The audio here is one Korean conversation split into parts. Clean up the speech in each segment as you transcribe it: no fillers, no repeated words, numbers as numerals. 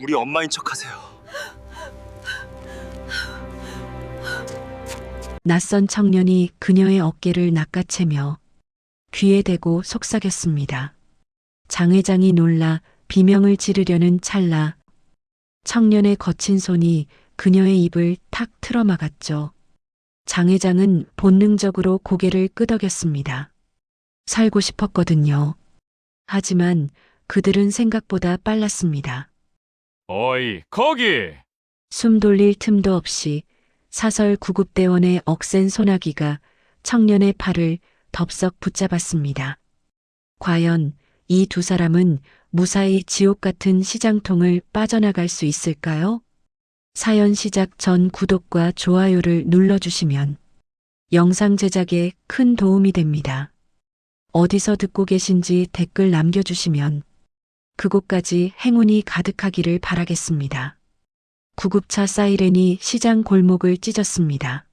우리 엄마인 척하세요. 낯선 청년이 그녀의 어깨를 낚아채며 귀에 대고 속삭였습니다. 장 회장이 놀라 비명을 지르려는 찰나 청년의 거친 손이 그녀의 입을 탁 틀어막았죠. 장 회장은 본능적으로 고개를 끄덕였습니다. 살고 싶었거든요. 하지만 그들은 생각보다 빨랐습니다. 어이, 거기! 숨 돌릴 틈도 없이 사설 구급대원의 억센 소나기가 청년의 팔을 덥석 붙잡았습니다. 과연 이 두 사람은 무사히 지옥 같은 시장통을 빠져나갈 수 있을까요? 사연 시작 전 구독과 좋아요를 눌러주시면 영상 제작에 큰 도움이 됩니다. 어디서 듣고 계신지 댓글 남겨주시면 그곳까지 행운이 가득하기를 바라겠습니다. 구급차 사이렌이 시장 골목을 찢었습니다.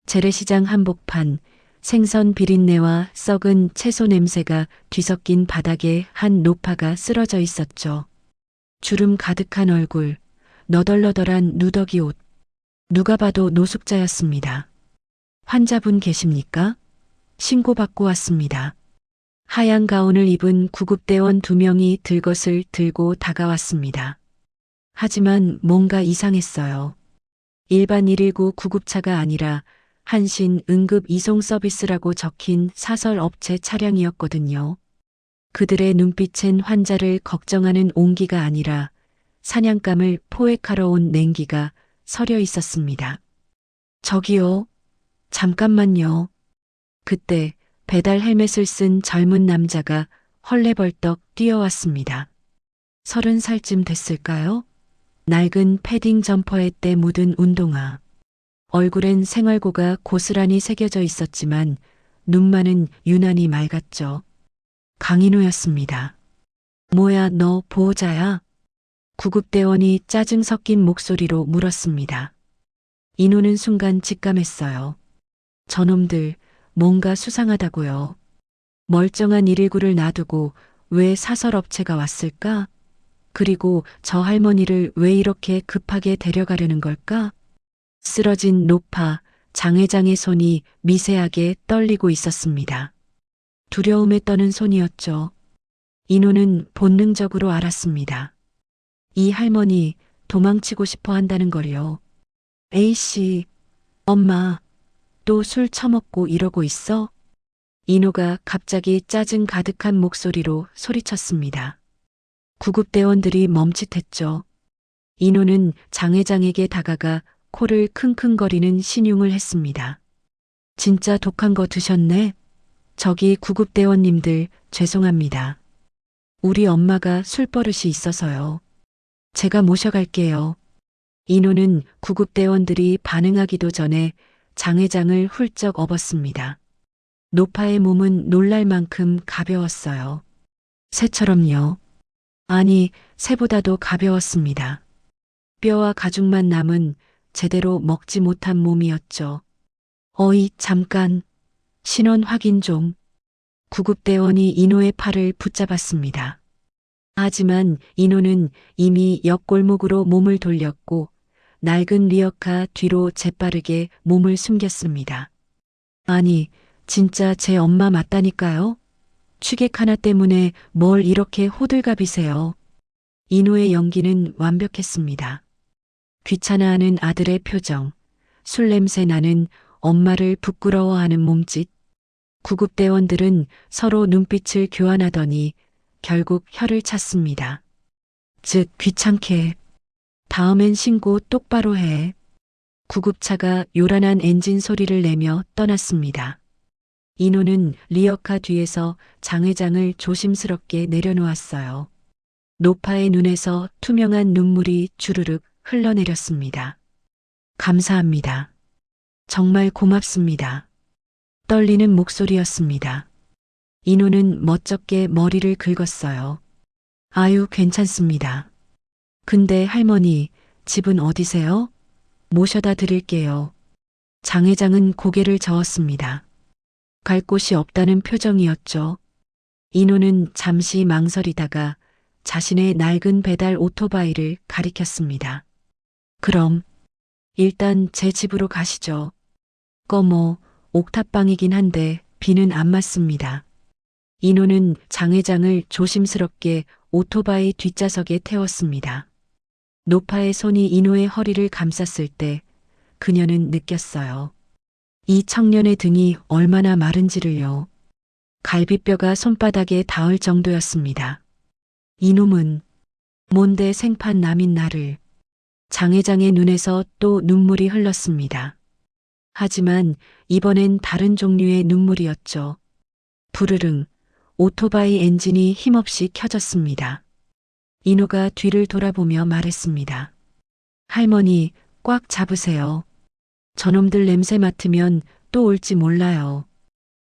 재래시장 한복판, 생선 비린내와 썩은 채소 냄새가 뒤섞인 바닥에 한 노파가 쓰러져 있었죠. 주름 가득한 얼굴, 너덜너덜한 누더기 옷. 누가 봐도 노숙자였습니다. 환자분 계십니까? 신고받고 왔습니다. 하얀 가운을 입은 구급대원 2명이 들것을 들고 다가왔습니다. 하지만 뭔가 이상했어요. 일반 119 구급차가 아니라 한신 응급 이송 서비스라고 적힌 사설 업체 차량이었거든요. 그들의 눈빛엔 환자를 걱정하는 온기가 아니라 사냥감을 포획하러 온 냉기가 서려 있었습니다. 저기요. 잠깐만요. 그때 배달 헬멧을 쓴 젊은 남자가 헐레벌떡 뛰어왔습니다. 30살쯤 됐을까요? 낡은 패딩 점퍼에 때 묻은 운동화. 얼굴엔 생활고가 고스란히 새겨져 있었지만 눈만은 유난히 맑았죠. 강인호였습니다. 뭐야 너 보호자야? 구급대원이 짜증 섞인 목소리로 물었습니다. 인호는 순간 직감했어요. 저놈들 뭔가 수상하다고요. 멀쩡한 119를 놔두고 왜 사설업체가 왔을까? 그리고 저 할머니를 왜 이렇게 급하게 데려가려는 걸까? 쓰러진 노파, 장 회장의 손이 미세하게 떨리고 있었습니다. 두려움에 떠는 손이었죠. 인호는 본능적으로 알았습니다. 이 할머니 도망치고 싶어 한다는 걸요. A씨, 엄마, 또 술 처먹고 이러고 있어? 인호가 갑자기 짜증 가득한 목소리로 소리쳤습니다. 구급대원들이 멈칫했죠. 인호는 장 회장에게 다가가 코를 킁킁거리는 신용을 했습니다. 진짜 독한 거 드셨네? 저기 구급대원님들 죄송합니다. 우리 엄마가 술버릇이 있어서요. 제가 모셔갈게요. 인호는 구급대원들이 반응하기도 전에 장 회장을 훌쩍 업었습니다. 노파의 몸은 놀랄 만큼 가벼웠어요. 새처럼요. 아니, 새보다도 가벼웠습니다. 뼈와 가죽만 남은 제대로 먹지 못한 몸이었죠. 어이, 잠깐. 신원 확인 좀. 구급대원이 인호의 팔을 붙잡았습니다. 하지만 인호는 이미 옆골목으로 몸을 돌렸고 낡은 리어카 뒤로 재빠르게 몸을 숨겼습니다. 아니, 진짜 제 엄마 맞다니까요? 취객 하나 때문에 뭘 이렇게 호들갑이세요. 인호의 연기는 완벽했습니다. 귀찮아하는 아들의 표정, 술 냄새 나는 엄마를 부끄러워하는 몸짓. 구급대원들은 서로 눈빛을 교환하더니 결국 혀를 찼습니다. 즉 귀찮게. 다음엔 신고 똑바로 해. 구급차가 요란한 엔진 소리를 내며 떠났습니다. 인호는 리어카 뒤에서 장 회장을 조심스럽게 내려놓았어요. 노파의 눈에서 투명한 눈물이 주르륵 흘러내렸습니다. 감사합니다. 정말 고맙습니다. 떨리는 목소리였습니다. 인호는 멋쩍게 머리를 긁었어요. 아유, 괜찮습니다. 근데 할머니, 집은 어디세요? 모셔다 드릴게요. 장 회장은 고개를 저었습니다. 갈 곳이 없다는 표정이었죠. 인호는 잠시 망설이다가 자신의 낡은 배달 오토바이를 가리켰습니다. 그럼 일단 제 집으로 가시죠. 꺼머, 옥탑방이긴 한데 비는 안 맞습니다. 인호는 장 회장을 조심스럽게 오토바이 뒷좌석에 태웠습니다. 노파의 손이 인호의 허리를 감쌌을 때 그녀는 느꼈어요. 이 청년의 등이 얼마나 마른지를요. 갈비뼈가 손바닥에 닿을 정도였습니다. 이놈은 뭔데 생판 남인 나를. 장 회장의 눈에서 또 눈물이 흘렀습니다. 하지만 이번엔 다른 종류의 눈물이었죠. 부르릉, 오토바이 엔진이 힘없이 켜졌습니다. 인호가 뒤를 돌아보며 말했습니다. 할머니, 꽉 잡으세요. 저놈들 냄새 맡으면 또 올지 몰라요.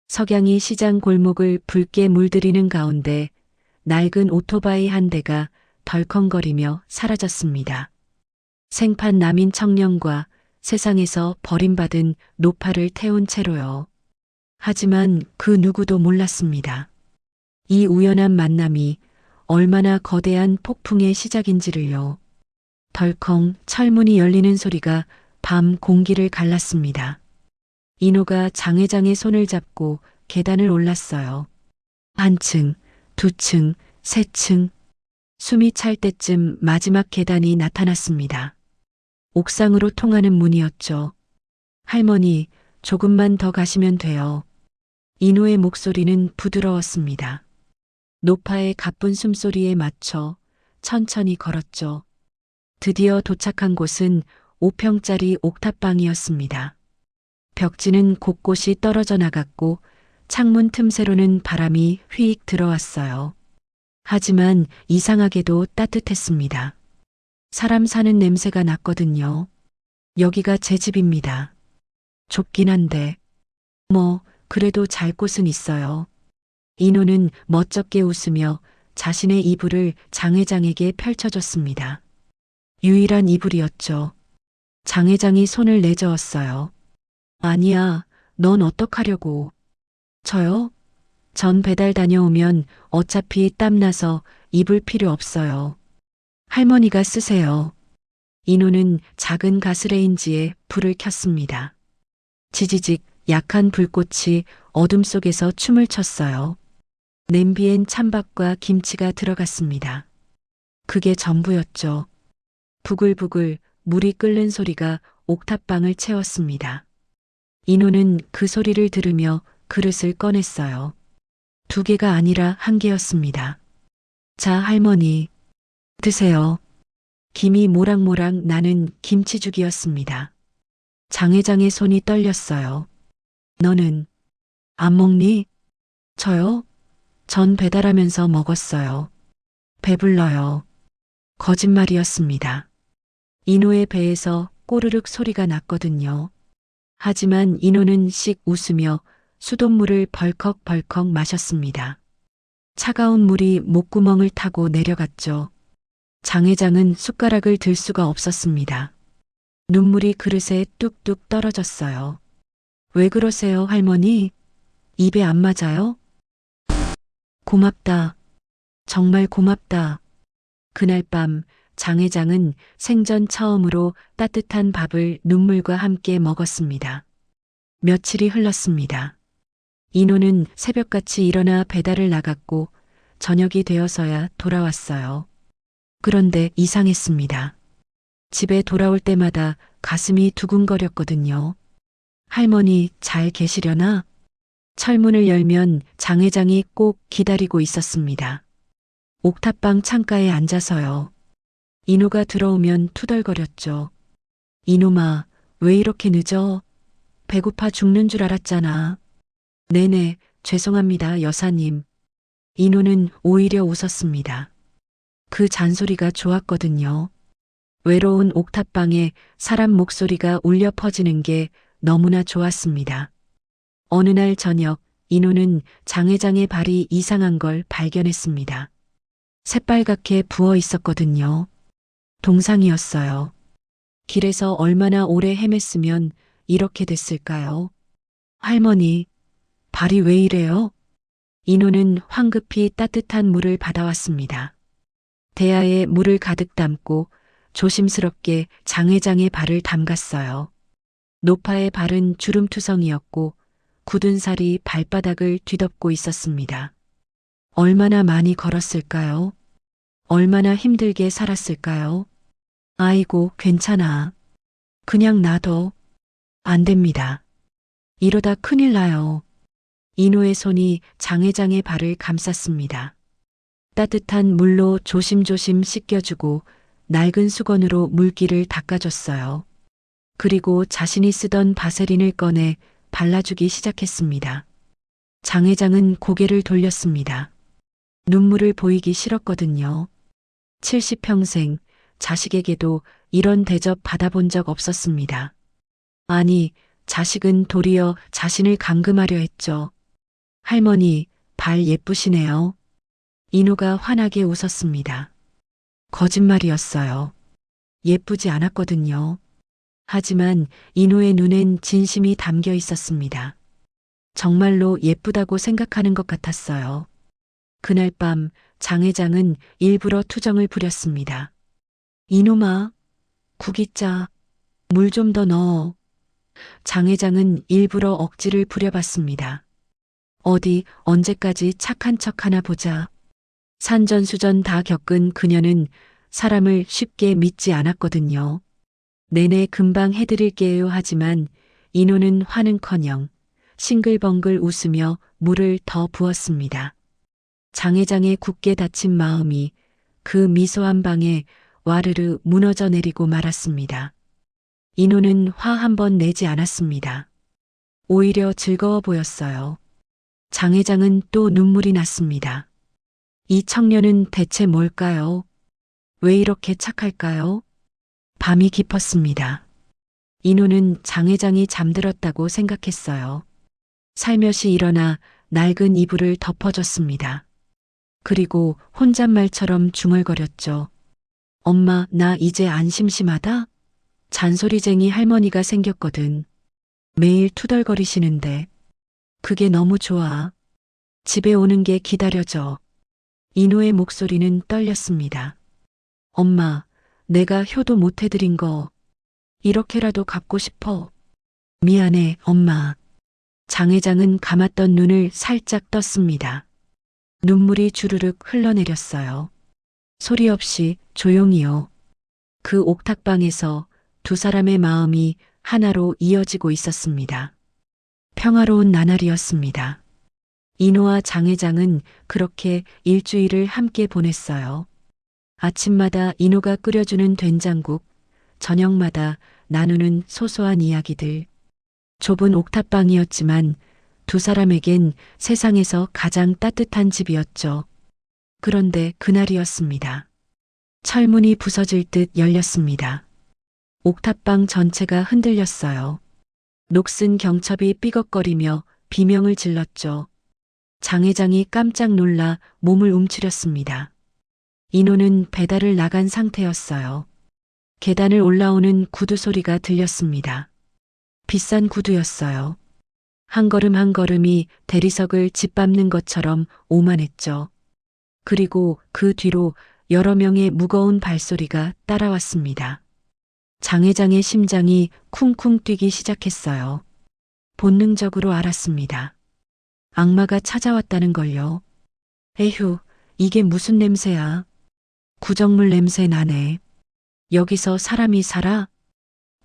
석양이 시장 골목을 붉게 물들이는 가운데 낡은 오토바이 한 대가 덜컹거리며 사라졌습니다. 생판 남인 청년과 세상에서 버림받은 노파를 태운 채로요. 하지만 그 누구도 몰랐습니다. 이 우연한 만남이 얼마나 거대한 폭풍의 시작인지를요. 덜컹 철문이 열리는 소리가 밤 공기를 갈랐습니다. 인호가 장 회장의 손을 잡고 계단을 올랐어요. 한 층, 두 층, 세 층. 숨이 찰 때쯤 마지막 계단이 나타났습니다. 옥상으로 통하는 문이었죠. 할머니, 조금만 더 가시면 돼요. 인호의 목소리는 부드러웠습니다. 노파의 가쁜 숨소리에 맞춰 천천히 걸었죠. 드디어 도착한 곳은 5평짜리 옥탑방이었습니다. 벽지는 곳곳이 떨어져 나갔고 창문 틈새로는 바람이 휘익 들어왔어요. 하지만 이상하게도 따뜻했습니다. 사람 사는 냄새가 났거든요. 여기가 제 집입니다. 좁긴 한데 그래도 잘 곳은 있어요. 인호는 멋쩍게 웃으며 자신의 이불을 장 회장에게 펼쳐줬습니다. 유일한 이불이었죠. 장 회장이 손을 내저었어요. 아니야, 넌 어떡하려고. 저요? 전 배달 다녀오면 어차피 땀나서 입을 필요 없어요. 할머니가 쓰세요. 인호는 작은 가스레인지에 불을 켰습니다. 지지직 약한 불꽃이 어둠 속에서 춤을 췄어요. 냄비엔 찬밥과 김치가 들어갔습니다. 그게 전부였죠. 부글부글 물이 끓는 소리가 옥탑방을 채웠습니다. 인호는 그 소리를 들으며 그릇을 꺼냈어요. 2개가 아니라 1개였습니다. 자, 할머니, 드세요. 김이 모락모락 나는 김치죽이었습니다. 장 회장의 손이 떨렸어요. 너는 안 먹니? 저요? 전 배달하면서 먹었어요. 배불러요. 거짓말이었습니다. 인호의 배에서 꼬르륵 소리가 났거든요. 하지만 인호는 씩 웃으며 수돗물을 벌컥벌컥 마셨습니다. 차가운 물이 목구멍을 타고 내려갔죠. 장 회장은 숟가락을 들 수가 없었습니다. 눈물이 그릇에 뚝뚝 떨어졌어요. 왜 그러세요, 할머니? 입에 안 맞아요? 고맙다. 정말 고맙다. 그날 밤 장 회장은 생전 처음으로 따뜻한 밥을 눈물과 함께 먹었습니다. 며칠이 흘렀습니다. 인호는 새벽같이 일어나 배달을 나갔고 저녁이 되어서야 돌아왔어요. 그런데 이상했습니다. 집에 돌아올 때마다 가슴이 두근거렸거든요. 할머니 잘 계시려나? 철문을 열면 장 회장이 꼭 기다리고 있었습니다. 옥탑방 창가에 앉아서요. 인호가 들어오면 투덜거렸죠. 이놈아, 왜 이렇게 늦어? 배고파 죽는 줄 알았잖아. 네네, 죄송합니다, 여사님. 인호는 오히려 웃었습니다. 그 잔소리가 좋았거든요. 외로운 옥탑방에 사람 목소리가 울려 퍼지는 게 너무나 좋았습니다. 어느 날 저녁, 인호는 장 회장의 발이 이상한 걸 발견했습니다. 새빨갛게 부어 있었거든요. 동상이었어요. 길에서 얼마나 오래 헤맸으면 이렇게 됐을까요? 할머니, 발이 왜 이래요? 인호는 황급히 따뜻한 물을 받아왔습니다. 대야에 물을 가득 담고 조심스럽게 장 회장의 발을 담갔어요. 노파의 발은 주름투성이었고 굳은 살이 발바닥을 뒤덮고 있었습니다. 얼마나 많이 걸었을까요? 얼마나 힘들게 살았을까요? 아이고, 괜찮아. 그냥 놔둬. 안 됩니다. 이러다 큰일 나요. 인호의 손이 장 회장의 발을 감쌌습니다. 따뜻한 물로 조심조심 씻겨주고 낡은 수건으로 물기를 닦아줬어요. 그리고 자신이 쓰던 바세린을 꺼내 발라주기 시작했습니다. 장 회장은 고개를 돌렸습니다. 눈물을 보이기 싫었거든요. 70평생 자식에게도 이런 대접 받아본 적 없었습니다. 아니, 자식은 도리어 자신을 감금하려 했죠. 할머니, 발 예쁘시네요. 인호가 환하게 웃었습니다. 거짓말이었어요. 예쁘지 않았거든요. 하지만 인호의 눈엔 진심이 담겨 있었습니다. 정말로 예쁘다고 생각하는 것 같았어요. 그날 밤 장 회장은 일부러 투정을 부렸습니다. 이놈아, 국이 짜. 물 좀 더 넣어. 장 회장은 일부러 억지를 부려봤습니다. 어디 언제까지 착한 척 하나 보자. 산전수전 다 겪은 그녀는 사람을 쉽게 믿지 않았거든요. 내내 금방 해드릴게요 하지만 인호는 화는커녕 싱글벙글 웃으며 물을 더 부었습니다. 장 회장의 굳게 닫힌 마음이 그 미소 한 방에 와르르 무너져 내리고 말았습니다. 인호는 화 한 번 내지 않았습니다. 오히려 즐거워 보였어요. 장 회장은 또 눈물이 났습니다. 이 청년은 대체 뭘까요? 왜 이렇게 착할까요? 밤이 깊었습니다. 인호는 장 회장이 잠들었다고 생각했어요. 살며시 일어나 낡은 이불을 덮어줬습니다. 그리고 혼잣말처럼 중얼거렸죠. 엄마, 나 이제 안 심심하다? 잔소리쟁이 할머니가 생겼거든. 매일 투덜거리시는데. 그게 너무 좋아. 집에 오는 게 기다려져. 인호의 목소리는 떨렸습니다. 엄마, 내가 효도 못 해드린 거 이렇게라도 갚고 싶어. 미안해, 엄마. 장 회장은 감았던 눈을 살짝 떴습니다. 눈물이 주르륵 흘러내렸어요. 소리 없이 조용히요. 그 옥탑방에서 두 사람의 마음이 하나로 이어지고 있었습니다. 평화로운 나날이었습니다. 인호와 장 회장은 그렇게 일주일을 함께 보냈어요. 아침마다 인호가 끓여주는 된장국, 저녁마다 나누는 소소한 이야기들. 좁은 옥탑방이었지만 두 사람에겐 세상에서 가장 따뜻한 집이었죠. 그런데 그날이었습니다. 철문이 부서질 듯 열렸습니다. 옥탑방 전체가 흔들렸어요. 녹슨 경첩이 삐걱거리며 비명을 질렀죠. 장 회장이 깜짝 놀라 몸을 움츠렸습니다. 인호는 배달을 나간 상태였어요. 계단을 올라오는 구두 소리가 들렸습니다. 비싼 구두였어요. 한 걸음 한 걸음이 대리석을 짓밟는 것처럼 오만했죠. 그리고 그 뒤로 여러 명의 무거운 발소리가 따라왔습니다. 장 회장의 심장이 쿵쿵 뛰기 시작했어요. 본능적으로 알았습니다. 악마가 찾아왔다는 걸요. 에휴, 이게 무슨 냄새야. 구정물 냄새 나네. 여기서 사람이 살아?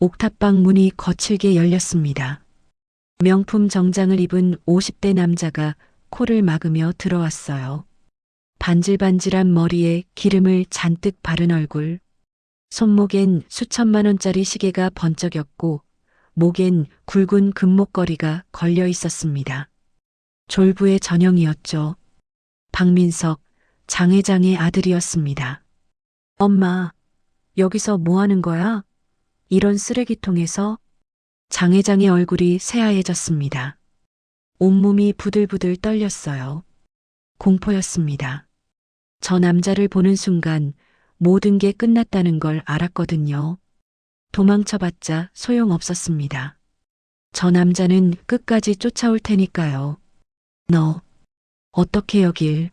옥탑방 문이 거칠게 열렸습니다. 명품 정장을 입은 50대 남자가 코를 막으며 들어왔어요. 반질반질한 머리에 기름을 잔뜩 바른 얼굴. 손목엔 수천만 원짜리 시계가 번쩍였고 목엔 굵은 금목걸이가 걸려 있었습니다. 졸부의 전형이었죠. 박민석, 장 회장의 아들이었습니다. 엄마, 여기서 뭐 하는 거야? 이런 쓰레기통에서? 장 회장의 얼굴이 새하얘졌습니다. 온몸이 부들부들 떨렸어요. 공포였습니다. 저 남자를 보는 순간 모든 게 끝났다는 걸 알았거든요. 도망쳐봤자 소용없었습니다. 저 남자는 끝까지 쫓아올 테니까요. 너, 어떻게 여길,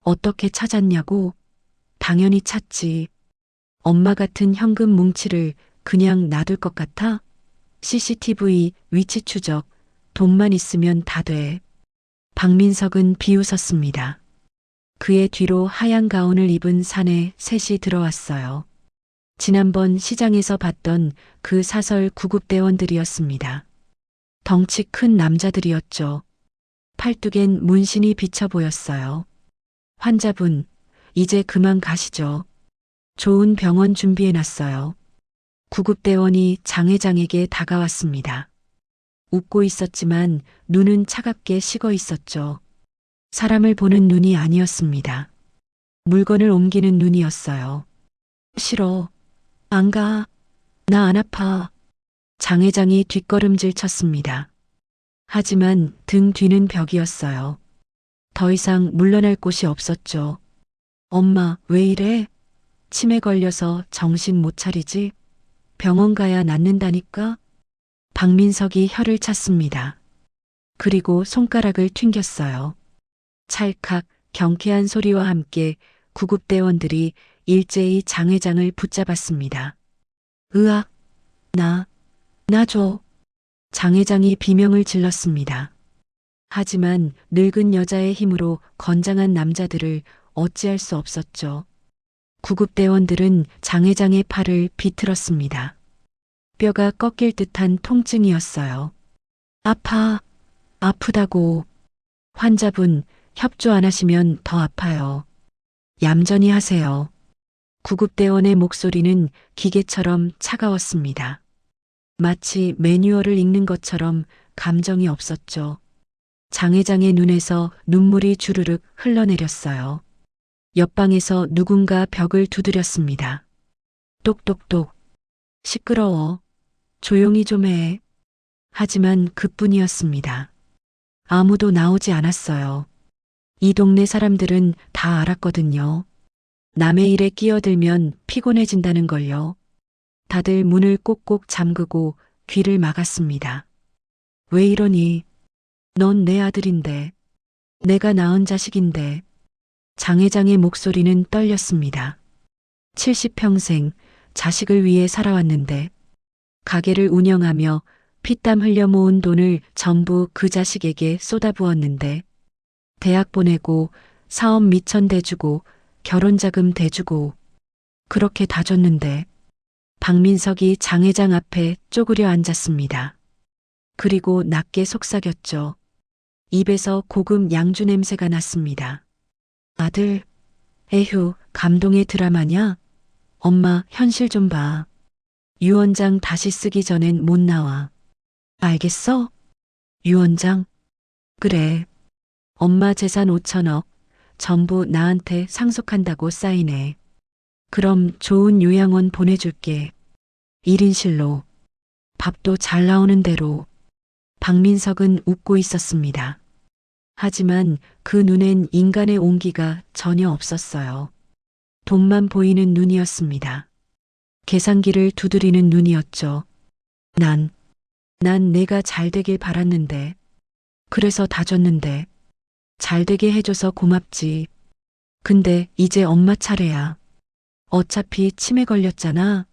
어떻게 찾았냐고? 당연히 찾지. 엄마 같은 현금 뭉치를 그냥 놔둘 것 같아? CCTV, 위치 추적, 돈만 있으면 다 돼. 박민석은 비웃었습니다. 그의 뒤로 하얀 가운을 입은 사내 셋이 들어왔어요. 지난번 시장에서 봤던 그 사설 구급대원들이었습니다. 덩치 큰 남자들이었죠. 팔뚝엔 문신이 비쳐 보였어요. 환자분, 이제 그만 가시죠. 좋은 병원 준비해놨어요. 구급대원이 장 회장에게 다가왔습니다. 웃고 있었지만 눈은 차갑게 식어 있었죠. 사람을 보는 눈이 아니었습니다. 물건을 옮기는 눈이었어요. 싫어. 안 가. 나 안 아파. 장 회장이 뒷걸음질 쳤습니다. 하지만 등 뒤는 벽이었어요. 더 이상 물러날 곳이 없었죠. 엄마, 왜 이래? 치매 걸려서 정신 못 차리지? 병원 가야 낫는다니까? 박민석이 혀를 찼습니다. 그리고 손가락을 튕겼어요. 찰칵 경쾌한 소리와 함께 구급대원들이 일제히 장 회장을 붙잡았습니다. 으악, 나 줘. 장 회장이 비명을 질렀습니다. 하지만 늙은 여자의 힘으로 건장한 남자들을 어찌할 수 없었죠. 구급대원들은 장 회장의 팔을 비틀었습니다. 뼈가 꺾일 듯한 통증이었어요. 아프다고. 환자분, 협조 안 하시면 더 아파요. 얌전히 하세요. 구급대원의 목소리는 기계처럼 차가웠습니다. 마치 매뉴얼을 읽는 것처럼 감정이 없었죠. 장 회장의 눈에서 눈물이 주르륵 흘러내렸어요. 옆방에서 누군가 벽을 두드렸습니다. 똑똑똑. 시끄러워. 조용히 좀 해. 하지만 그뿐이었습니다. 아무도 나오지 않았어요. 이 동네 사람들은 다 알았거든요. 남의 일에 끼어들면 피곤해진다는 걸요. 다들 문을 꼭꼭 잠그고 귀를 막았습니다. 왜 이러니? 넌 내 아들인데. 내가 낳은 자식인데. 장 회장의 목소리는 떨렸습니다. 70평생 자식을 위해 살아왔는데 가게를 운영하며 피땀 흘려 모은 돈을 전부 그 자식에게 쏟아부었는데 대학 보내고 사업 미천 대주고 결혼자금 대주고 그렇게 다 줬는데 박민석이 장 회장 앞에 쪼그려 앉았습니다. 그리고 낮게 속삭였죠. 입에서 고급 양주 냄새가 났습니다. 아들, 에휴, 감동의 드라마냐? 엄마, 현실 좀 봐. 유언장 다시 쓰기 전엔 못 나와. 알겠어? 유언장? 그래. 엄마 재산 5천억 전부 나한테 상속한다고 사인해. 그럼 좋은 요양원 보내줄게. 1인실로. 밥도 잘 나오는 대로. 박민석은 웃고 있었습니다. 하지만 그 눈엔 인간의 온기가 전혀 없었어요. 돈만 보이는 눈이었습니다. 계산기를 두드리는 눈이었죠. 난 내가 잘 되길 바랐는데. 그래서 다 줬는데. 잘 되게 해줘서 고맙지. 근데 이제 엄마 차례야. 어차피 치매 걸렸잖아.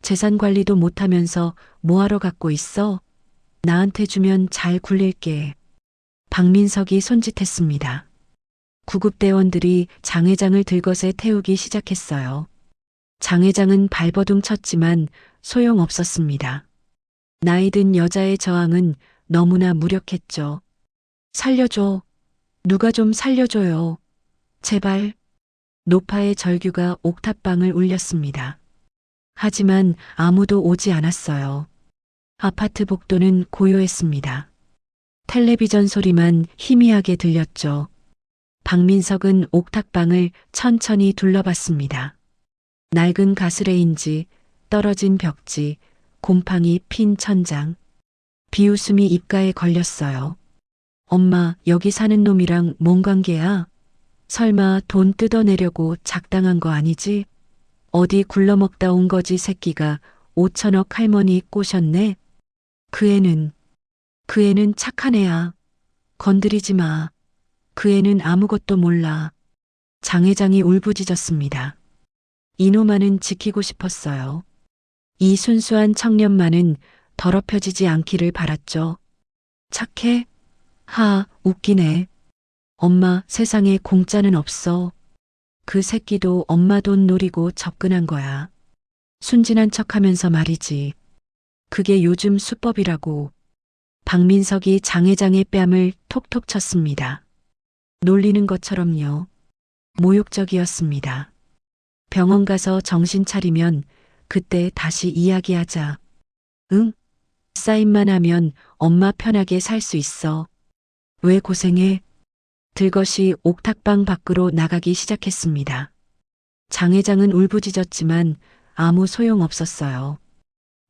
재산 관리도 못하면서 뭐하러 갖고 있어? 나한테 주면 잘 굴릴게. 박민석이 손짓했습니다. 구급대원들이 장 회장을 들것에 태우기 시작했어요. 장 회장은 발버둥 쳤지만 소용없었습니다. 나이든 여자의 저항은 너무나 무력했죠. 살려줘. 누가 좀 살려줘요. 제발. 노파의 절규가 옥탑방을 울렸습니다. 하지만 아무도 오지 않았어요. 아파트 복도는 고요했습니다. 텔레비전 소리만 희미하게 들렸죠. 박민석은 옥탑방을 천천히 둘러봤습니다. 낡은 가스레인지, 떨어진 벽지, 곰팡이 핀 천장. 비웃음이 입가에 걸렸어요. 엄마, 여기 사는 놈이랑 뭔 관계야? 설마 돈 뜯어내려고 작당한 거 아니지? 어디 굴러먹다 온 거지 새끼가 5천억 할머니 꼬셨네? 그 애는 착한 애야. 건드리지 마. 그 애는 아무것도 몰라. 장 회장이 울부짖었습니다. 이노만은 지키고 싶었어요. 이 순수한 청년만은 더럽혀지지 않기를 바랐죠. 착해? 웃기네. 엄마, 세상에 공짜는 없어. 그 새끼도 엄마 돈 노리고 접근한 거야. 순진한 척하면서 말이지. 그게 요즘 수법이라고. 박민석이 장회장의 뺨을 톡톡 쳤습니다. 놀리는 것처럼요. 모욕적이었습니다. 병원 가서 정신 차리면 그때 다시 이야기하자. 응? 사인만 하면 엄마 편하게 살 수 있어. 왜 고생해? 들것이 옥탑방 밖으로 나가기 시작했습니다. 장 회장은 울부짖었지만 아무 소용 없었어요.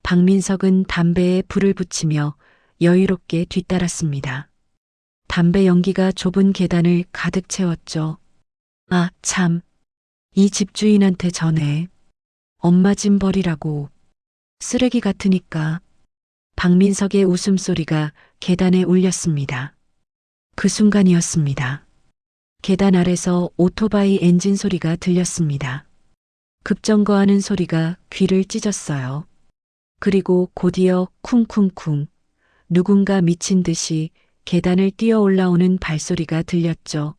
박민석은 담배에 불을 붙이며 여유롭게 뒤따랐습니다. 담배 연기가 좁은 계단을 가득 채웠죠. 아, 참. 이 집주인한테 전해. 엄마 짐 버리라고. 쓰레기 같으니까. 박민석의 웃음소리가 계단에 울렸습니다. 그 순간이었습니다. 계단 아래서 오토바이 엔진 소리가 들렸습니다. 급정거하는 소리가 귀를 찢었어요. 그리고 곧이어 쿵쿵쿵 누군가 미친 듯이 계단을 뛰어 올라오는 발소리가 들렸죠.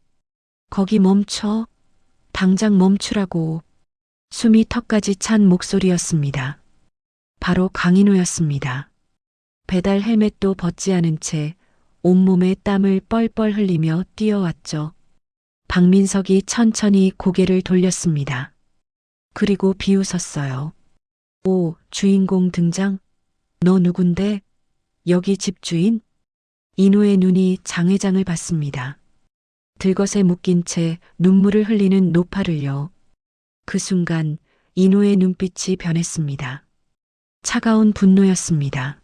거기 멈춰. 당장 멈추라고. 숨이 턱까지 찬 목소리였습니다. 바로 강인호였습니다. 배달 헬멧도 벗지 않은 채 온몸에 땀을 뻘뻘 흘리며 뛰어왔죠. 박민석이 천천히 고개를 돌렸습니다. 그리고 비웃었어요. 오, 주인공 등장? 너 누군데? 여기 집주인? 인호의 눈이 장 회장을 봤습니다. 들것에 묶인 채 눈물을 흘리는 노파를요. 그 순간 인호의 눈빛이 변했습니다. 차가운 분노였습니다.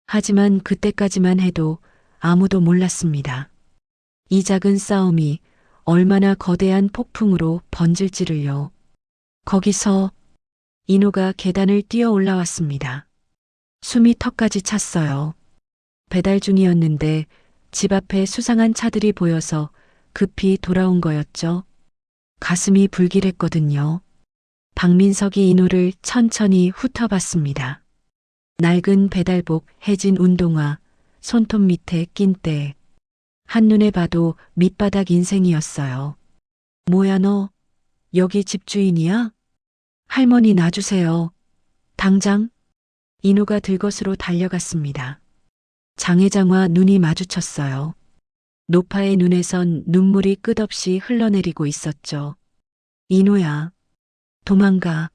하지만 그때까지만 해도 아무도 몰랐습니다. 이 작은 싸움이 얼마나 거대한 폭풍으로 번질지를요. 거기서 인호가 계단을 뛰어 올라왔습니다. 숨이 턱까지 찼어요. 배달 중이었는데 집 앞에 수상한 차들이 보여서 급히 돌아온 거였죠. 가슴이 불길했거든요. 박민석이 인호를 천천히 훑어봤습니다. 낡은 배달복, 해진 운동화, 손톱 밑에 낀 때. 한눈에 봐도 밑바닥 인생이었어요. 뭐야 너? 여기 집주인이야? 할머니 놔주세요. 당장. 인호가 들것으로 달려갔습니다. 장 회장과 눈이 마주쳤어요. 노파의 눈에선 눈물이 끝없이 흘러내리고 있었죠. 인호야. 도망가.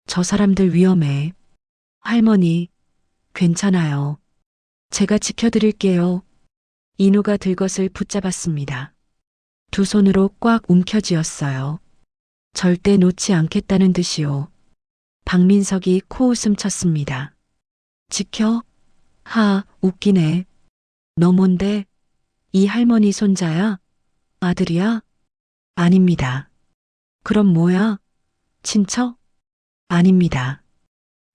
저 사람들 위험해. 할머니. 괜찮아요. 제가 지켜드릴게요. 인호가 들것을 붙잡았습니다. 두 손으로 꽉 움켜쥐었어요. 절대 놓지 않겠다는 듯이요. 박민석이 코웃음 쳤습니다. 지켜? 웃기네. 너 뭔데? 이 할머니 손자야? 아들이야? 아닙니다. 그럼 뭐야? 친척? 아닙니다.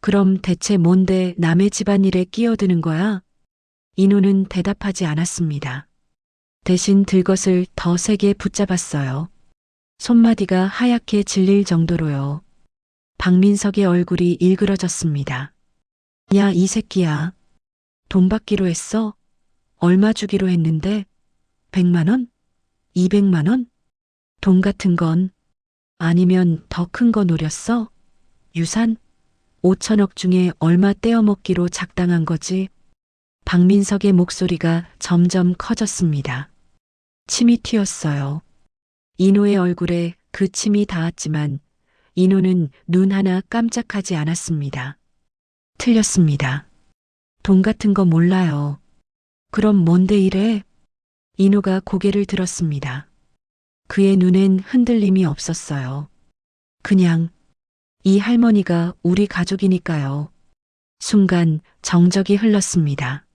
그럼 대체 뭔데 남의 집안일에 끼어드는 거야? 인호는 대답하지 않았습니다. 대신 들것을 더 세게 붙잡았어요. 손마디가 하얗게 질릴 정도로요. 박민석의 얼굴이 일그러졌습니다. 야, 이 새끼야. 돈 받기로 했어? 얼마 주기로 했는데? 100만 원? 200만 원? 돈 같은 건 아니면 더 큰 거 노렸어? 유산? 5천억 중에 얼마 떼어먹기로 작당한 거지? 박민석의 목소리가 점점 커졌습니다. 침이 튀었어요. 인호의 얼굴에 그 침이 닿았지만 인호는 눈 하나 깜짝하지 않았습니다. 틀렸습니다. 돈 같은 거 몰라요. 그럼 뭔데 이래? 인호가 고개를 들었습니다. 그의 눈엔 흔들림이 없었어요. 그냥 이 할머니가 우리 가족이니까요. 순간 정적이 흘렀습니다.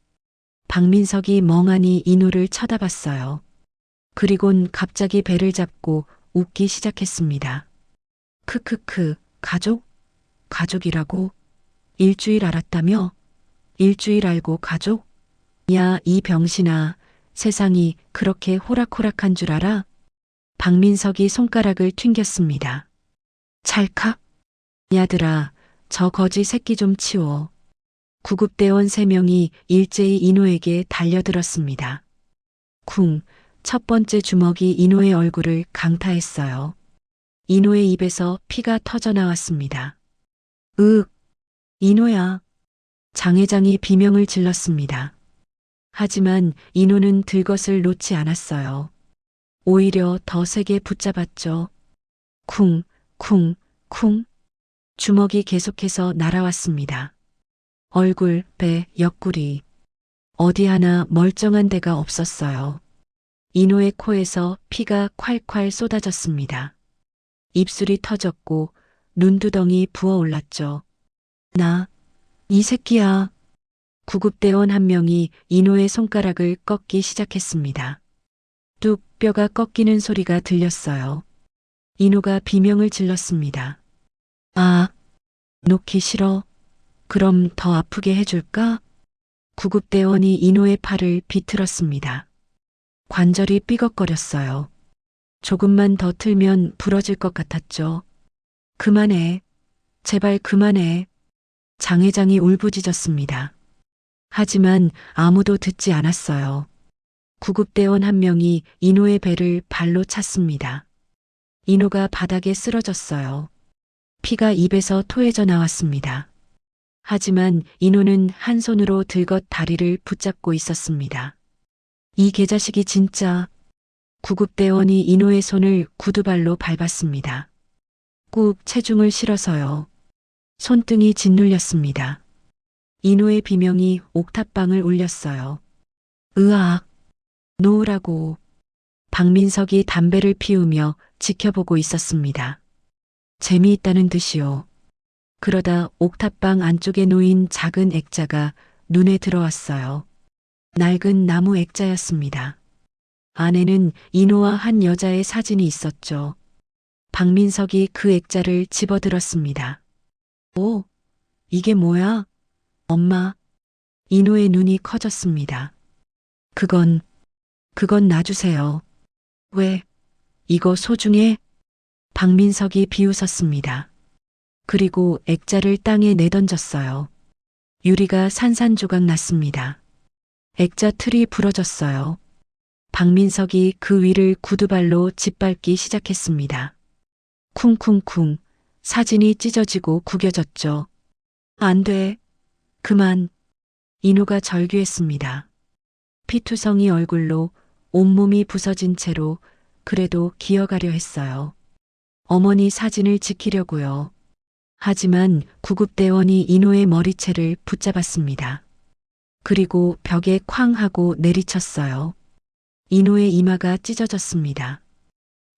박민석이 멍하니 인호를 쳐다봤어요. 그리곤 갑자기 배를 잡고 웃기 시작했습니다. 크크크, 가족? 가족이라고? 일주일 알았다며? 일주일 알고 가족? 야, 이 병신아, 세상이 그렇게 호락호락한 줄 알아? 박민석이 손가락을 튕겼습니다. 찰칵? 야들아, 저 거지 새끼 좀 치워. 구급대원 3명이 일제히 인호에게 달려들었습니다. 쿵, 첫 번째 주먹이 인호의 얼굴을 강타했어요. 인호의 입에서 피가 터져 나왔습니다. 으윽, 인호야. 장 회장이 비명을 질렀습니다. 하지만 인호는 들것을 놓지 않았어요. 오히려 더 세게 붙잡았죠. 쿵, 쿵, 쿵. 주먹이 계속해서 날아왔습니다. 얼굴, 배, 옆구리. 어디 하나 멀쩡한 데가 없었어요. 인호의 코에서 피가 콸콸 쏟아졌습니다. 입술이 터졌고 눈두덩이 부어올랐죠. 이 새끼야. 구급대원 한 명이 인호의 손가락을 꺾기 시작했습니다. 뚝 뼈가 꺾이는 소리가 들렸어요. 인호가 비명을 질렀습니다. 아, 놓기 싫어. 그럼 더 아프게 해줄까? 구급대원이 인호의 팔을 비틀었습니다. 관절이 삐걱거렸어요. 조금만 더 틀면 부러질 것 같았죠. 그만해. 제발 그만해. 장 회장이 울부짖었습니다. 하지만 아무도 듣지 않았어요. 구급대원 한 명이 인호의 배를 발로 찼습니다. 인호가 바닥에 쓰러졌어요. 피가 입에서 토해져 나왔습니다. 하지만 인호는 한 손으로 들것 다리를 붙잡고 있었습니다. 이 개자식이 진짜. 구급대원이 인호의 손을 구두발로 밟았습니다. 꾹 체중을 실어서요. 손등이 짓눌렸습니다. 인호의 비명이 옥탑방을 울렸어요. 으악, 놓으라고. 박민석이 담배를 피우며 지켜보고 있었습니다. 재미있다는 듯이요. 그러다 옥탑방 안쪽에 놓인 작은 액자가 눈에 들어왔어요. 낡은 나무 액자였습니다. 안에는 인호와 한 여자의 사진이 있었죠. 박민석이 그 액자를 집어들었습니다. 오, 이게 뭐야? 엄마. 인호의 눈이 커졌습니다. 그건 놔주세요. 왜? 이거 소중해? 박민석이 비웃었습니다. 그리고 액자를 땅에 내던졌어요. 유리가 산산조각 났습니다. 액자 틀이 부러졌어요. 박민석이 그 위를 구두발로 짓밟기 시작했습니다. 쿵쿵쿵 사진이 찢어지고 구겨졌죠. 안 돼. 그만. 인호가 절규했습니다. 피투성이 얼굴로 온몸이 부서진 채로 그래도 기어가려 했어요. 어머니 사진을 지키려고요. 하지만 구급대원이 인호의 머리채를 붙잡았습니다. 그리고 벽에 쾅 하고 내리쳤어요. 인호의 이마가 찢어졌습니다.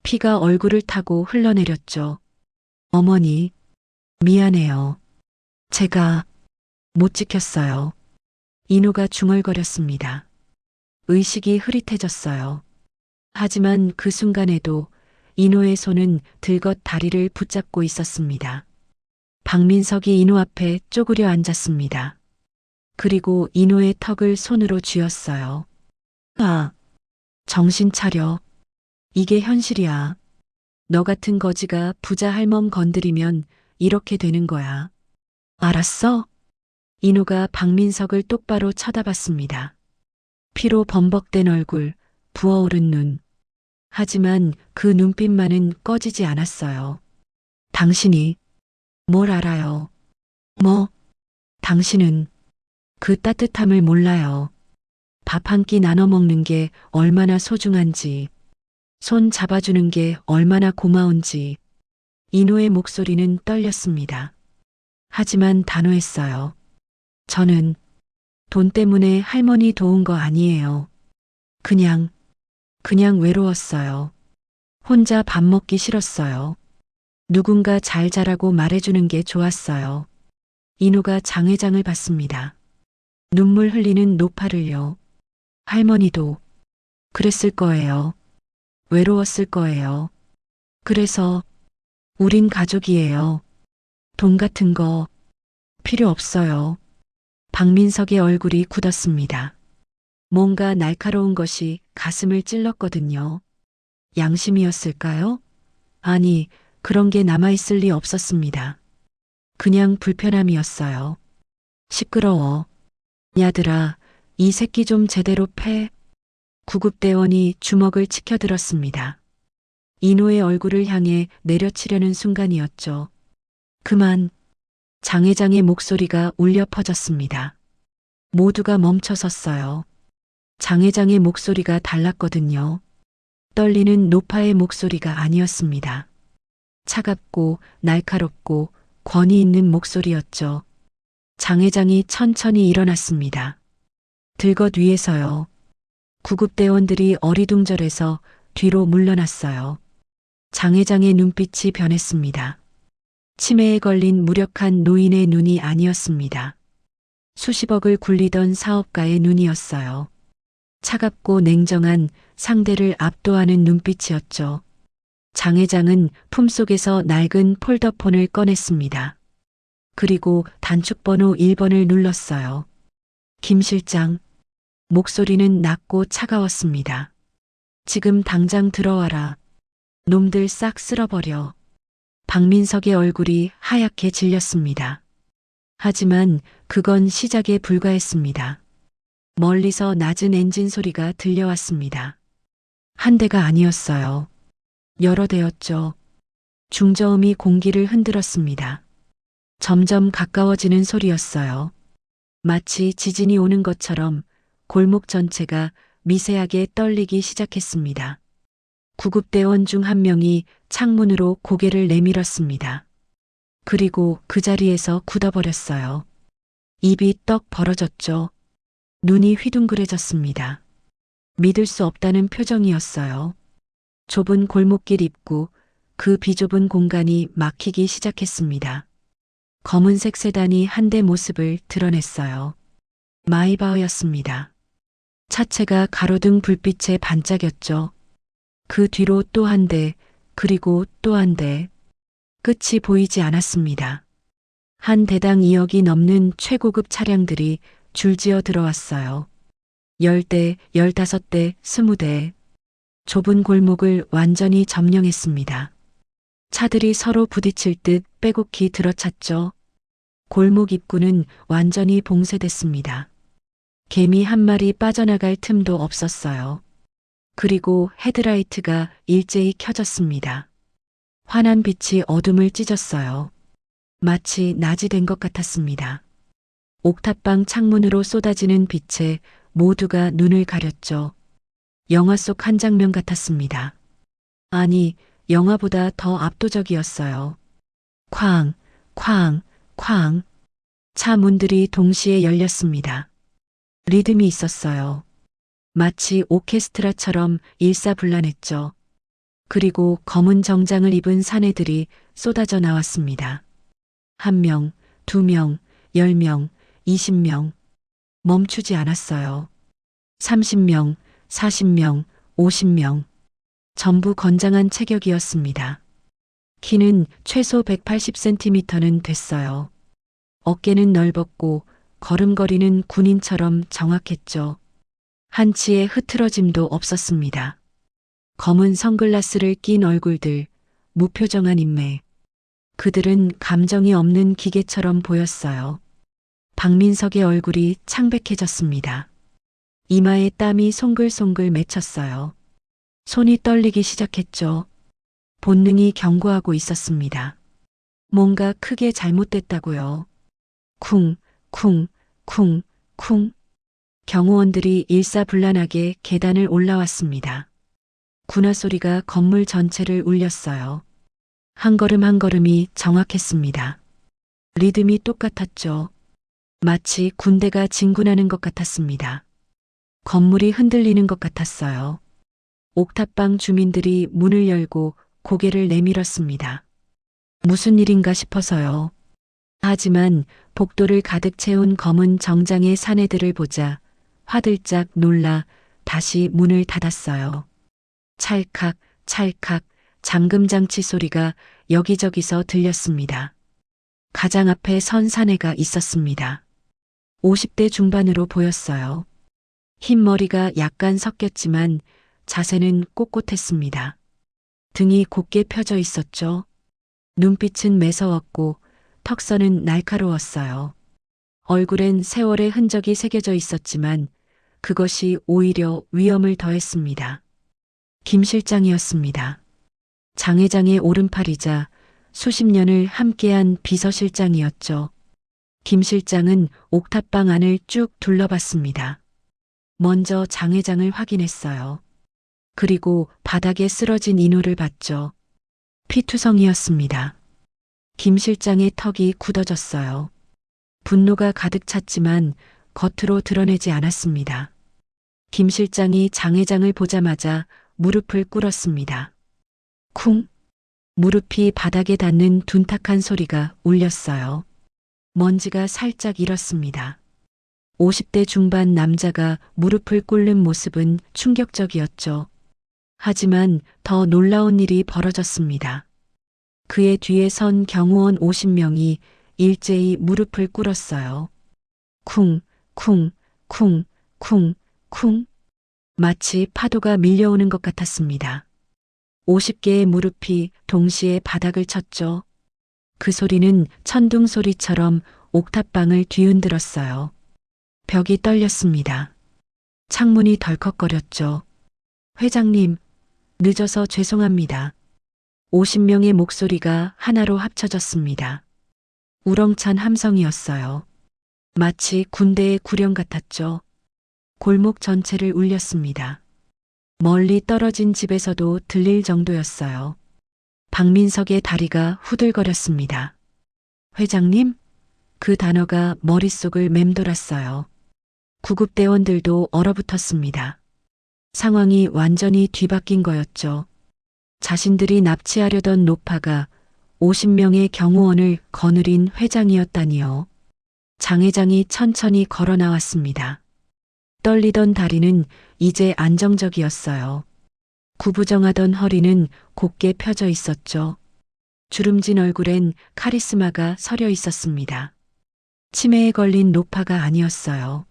피가 얼굴을 타고 흘러내렸죠. 어머니, 미안해요. 제가 못 지켰어요. 인호가 중얼거렸습니다. 의식이 흐릿해졌어요. 하지만 그 순간에도 인호의 손은 들것 다리를 붙잡고 있었습니다. 박민석이 인호 앞에 쪼그려 앉았습니다. 그리고 인호의 턱을 손으로 쥐었어요. 아, 정신 차려. 이게 현실이야. 너 같은 거지가 부자 할멈 건드리면 이렇게 되는 거야. 알았어? 인호가 박민석을 똑바로 쳐다봤습니다. 피로 범벅된 얼굴, 부어오른 눈. 하지만 그 눈빛만은 꺼지지 않았어요. 당신이 뭘 알아요? 뭐? 당신은 그 따뜻함을 몰라요. 밥 한 끼 나눠 먹는 게 얼마나 소중한지, 손 잡아주는 게 얼마나 고마운지. 인호의 목소리는 떨렸습니다. 하지만 단호했어요. 저는 돈 때문에 할머니 도운 거 아니에요. 그냥 외로웠어요. 혼자 밥 먹기 싫었어요. 누군가 잘 자라고 말해주는 게 좋았어요. 인호가 장 회장을 봤습니다. 눈물 흘리는 노파를요. 할머니도 그랬을 거예요. 외로웠을 거예요. 그래서 우린 가족이에요. 돈 같은 거 필요 없어요. 박민석의 얼굴이 굳었습니다. 뭔가 날카로운 것이 가슴을 찔렀거든요. 양심이었을까요? 아니, 그런 게 남아있을 리 없었습니다. 그냥 불편함이었어요. 시끄러워. 야들아, 이 새끼 좀 제대로 패. 구급대원이 주먹을 치켜들었습니다. 인호의 얼굴을 향해 내려치려는 순간이었죠. 그만. 장 회장의 목소리가 울려 퍼졌습니다. 모두가 멈춰섰어요. 장 회장의 목소리가 달랐거든요. 떨리는 노파의 목소리가 아니었습니다. 차갑고 날카롭고 권위 있는 목소리였죠. 장 회장이 천천히 일어났습니다. 들것 위에서요. 구급대원들이 어리둥절해서 뒤로 물러났어요. 장 회장의 눈빛이 변했습니다. 치매에 걸린 무력한 노인의 눈이 아니었습니다. 수십억을 굴리던 사업가의 눈이었어요. 차갑고 냉정한 상대를 압도하는 눈빛이었죠. 장 회장은 품속에서 낡은 폴더폰을 꺼냈습니다. 그리고 단축번호 1번을 눌렀어요. 김 실장. 목소리는 낮고 차가웠습니다. 지금 당장 들어와라. 놈들 싹 쓸어버려. 박민석의 얼굴이 하얗게 질렸습니다. 하지만 그건 시작에 불과했습니다. 멀리서 낮은 엔진 소리가 들려왔습니다. 한 대가 아니었어요. 여러 대였죠. 중저음이 공기를 흔들었습니다. 점점 가까워지는 소리였어요. 마치 지진이 오는 것처럼 골목 전체가 미세하게 떨리기 시작했습니다. 구급대원 중 한 명이 창문으로 고개를 내밀었습니다. 그리고 그 자리에서 굳어버렸어요. 입이 떡 벌어졌죠. 눈이 휘둥그레졌습니다. 믿을 수 없다는 표정이었어요. 좁은 골목길 입구, 그 비좁은 공간이 막히기 시작했습니다. 검은색 세단이 한 대 모습을 드러냈어요. 마이바흐였습니다. 차체가 가로등 불빛에 반짝였죠. 그 뒤로 또 한 대, 그리고 또 한 대. 끝이 보이지 않았습니다. 한 대당 2억이 넘는 최고급 차량들이 줄지어 들어왔어요. 10대, 15대, 20대. 좁은 골목을 완전히 점령했습니다. 차들이 서로 부딪힐 듯 빼곡히 들어찼죠. 골목 입구는 완전히 봉쇄됐습니다. 개미 한 마리 빠져나갈 틈도 없었어요. 그리고 헤드라이트가 일제히 켜졌습니다. 환한 빛이 어둠을 찢었어요. 마치 낮이 된 것 같았습니다. 옥탑방 창문으로 쏟아지는 빛에 모두가 눈을 가렸죠. 영화 속 한 장면 같았습니다. 아니, 영화보다 더 압도적이었어요. 쾅, 쾅, 쾅. 차 문들이 동시에 열렸습니다. 리듬이 있었어요. 마치 오케스트라처럼 일사불란했죠. 그리고 검은 정장을 입은 사내들이 쏟아져 나왔습니다. 1명, 2명, 10명, 20명. 멈추지 않았어요. 30명, 40명, 50명. 전부 건장한 체격이었습니다. 키는 최소 180cm는 됐어요. 어깨는 넓었고 걸음걸이는 군인처럼 정확했죠. 한치의 흐트러짐도 없었습니다. 검은 선글라스를 낀 얼굴들, 무표정한 인매. 그들은 감정이 없는 기계처럼 보였어요. 박민석의 얼굴이 창백해졌습니다. 이마에 땀이 송글송글 맺혔어요. 손이 떨리기 시작했죠. 본능이 경고하고 있었습니다. 뭔가 크게 잘못됐다고요. 쿵, 쿵, 쿵, 쿵. 경호원들이 일사불란하게 계단을 올라왔습니다. 군화 소리가 건물 전체를 울렸어요. 한 걸음 한 걸음이 정확했습니다. 리듬이 똑같았죠. 마치 군대가 진군하는 것 같았습니다. 건물이 흔들리는 것 같았어요. 옥탑방 주민들이 문을 열고 고개를 내밀었습니다. 무슨 일인가 싶어서요. 하지만 복도를 가득 채운 검은 정장의 사내들을 보자 화들짝 놀라 다시 문을 닫았어요. 찰칵, 찰칵 잠금장치 소리가 여기저기서 들렸습니다. 가장 앞에 선 사내가 있었습니다. 50대 중반으로 보였어요. 흰 머리가 약간 섞였지만 자세는 꼿꼿했습니다. 등이 곧게 펴져 있었죠. 눈빛은 매서웠고 턱선은 날카로웠어요. 얼굴엔 세월의 흔적이 새겨져 있었지만 그것이 오히려 위험을 더했습니다. 김 실장이었습니다. 장 회장의 오른팔이자 수십 년을 함께한 비서실장이었죠. 김 실장은 옥탑방 안을 쭉 둘러봤습니다. 먼저 장 회장을 확인했어요. 그리고 바닥에 쓰러진 인호를 봤죠. 피투성이었습니다. 김 실장의 턱이 굳어졌어요. 분노가 가득 찼지만 겉으로 드러내지 않았습니다. 김 실장이 장 회장을 보자마자 무릎을 꿇었습니다. 쿵! 무릎이 바닥에 닿는 둔탁한 소리가 울렸어요. 먼지가 살짝 일었습니다. 50대 중반 남자가 무릎을 꿇는 모습은 충격적이었죠. 하지만 더 놀라운 일이 벌어졌습니다. 그의 뒤에 선 경호원 50명이 일제히 무릎을 꿇었어요. 쿵, 쿵, 쿵, 쿵, 쿵. 마치 파도가 밀려오는 것 같았습니다. 50개의 무릎이 동시에 바닥을 쳤죠. 그 소리는 천둥 소리처럼 옥탑방을 뒤흔들었어요. 벽이 떨렸습니다. 창문이 덜컥거렸죠. 회장님, 늦어서 죄송합니다. 50명의 목소리가 하나로 합쳐졌습니다. 우렁찬 함성이었어요. 마치 군대의 구령 같았죠. 골목 전체를 울렸습니다. 멀리 떨어진 집에서도 들릴 정도였어요. 박민석의 다리가 후들거렸습니다. 회장님? 그 단어가 머릿속을 맴돌았어요. 구급대원들도 얼어붙었습니다. 상황이 완전히 뒤바뀐 거였죠. 자신들이 납치하려던 노파가 50명의 경호원을 거느린 회장이었다니요. 장 회장이 천천히 걸어 나왔습니다. 떨리던 다리는 이제 안정적이었어요. 구부정하던 허리는 곧게 펴져 있었죠. 주름진 얼굴엔 카리스마가 서려 있었습니다. 치매에 걸린 노파가 아니었어요.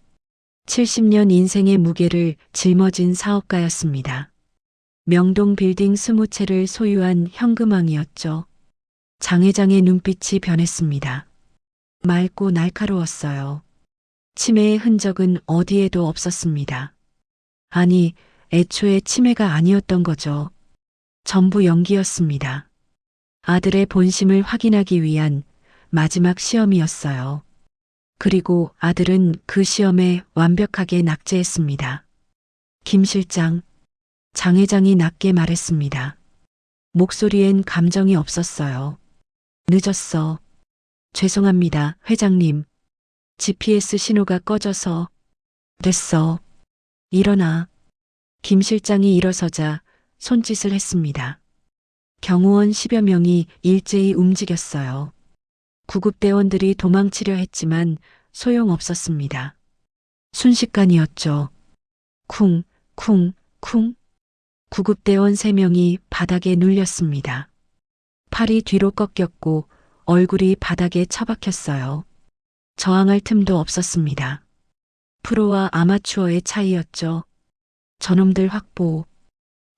70년 인생의 무게를 짊어진 사업가였습니다. 명동 빌딩 20채를 소유한 현금왕이었죠. 장 회장의 눈빛이 변했습니다. 맑고 날카로웠어요. 치매의 흔적은 어디에도 없었습니다. 아니, 애초에 치매가 아니었던 거죠. 전부 연기였습니다. 아들의 본심을 확인하기 위한 마지막 시험이었어요. 그리고 아들은 그 시험에 완벽하게 낙제했습니다. 김 실장, 장 회장이 낮게 말했습니다. 목소리엔 감정이 없었어요. 늦었어. 죄송합니다, 회장님. GPS 신호가 꺼져서. 됐어. 일어나. 김 실장이 일어서자 손짓을 했습니다. 경호원 10여 명이 일제히 움직였어요. 구급대원들이 도망치려 했지만 소용없었습니다. 순식간이었죠. 쿵, 쿵, 쿵. 구급대원 3명이 바닥에 눌렸습니다. 팔이 뒤로 꺾였고 얼굴이 바닥에 처박혔어요. 저항할 틈도 없었습니다. 프로와 아마추어의 차이였죠. 저놈들 확보.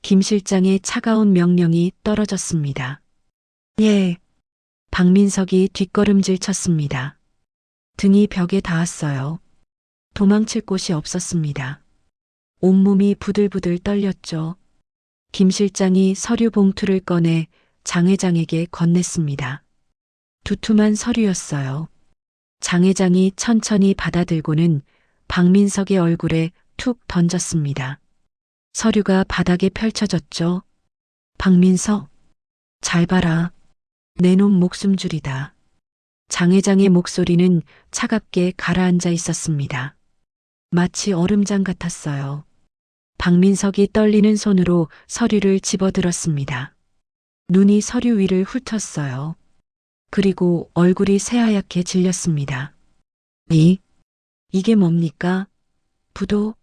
김 실장의 차가운 명령이 떨어졌습니다. 예. 박민석이 뒷걸음질 쳤습니다. 등이 벽에 닿았어요. 도망칠 곳이 없었습니다. 온몸이 부들부들 떨렸죠. 김 실장이 서류 봉투를 꺼내 장 회장에게 건넸습니다. 두툼한 서류였어요. 장 회장이 천천히 받아들고는 박민석의 얼굴에 툭 던졌습니다. 서류가 바닥에 펼쳐졌죠. 박민석, 잘 봐라. 내 놈 목숨줄이다. 장 회장의 목소리는 차갑게 가라앉아 있었습니다. 마치 얼음장 같았어요. 박민석이 떨리는 손으로 서류를 집어들었습니다. 눈이 서류 위를 훑었어요. 그리고 얼굴이 새하얗게 질렸습니다. 이게 뭡니까? 부도?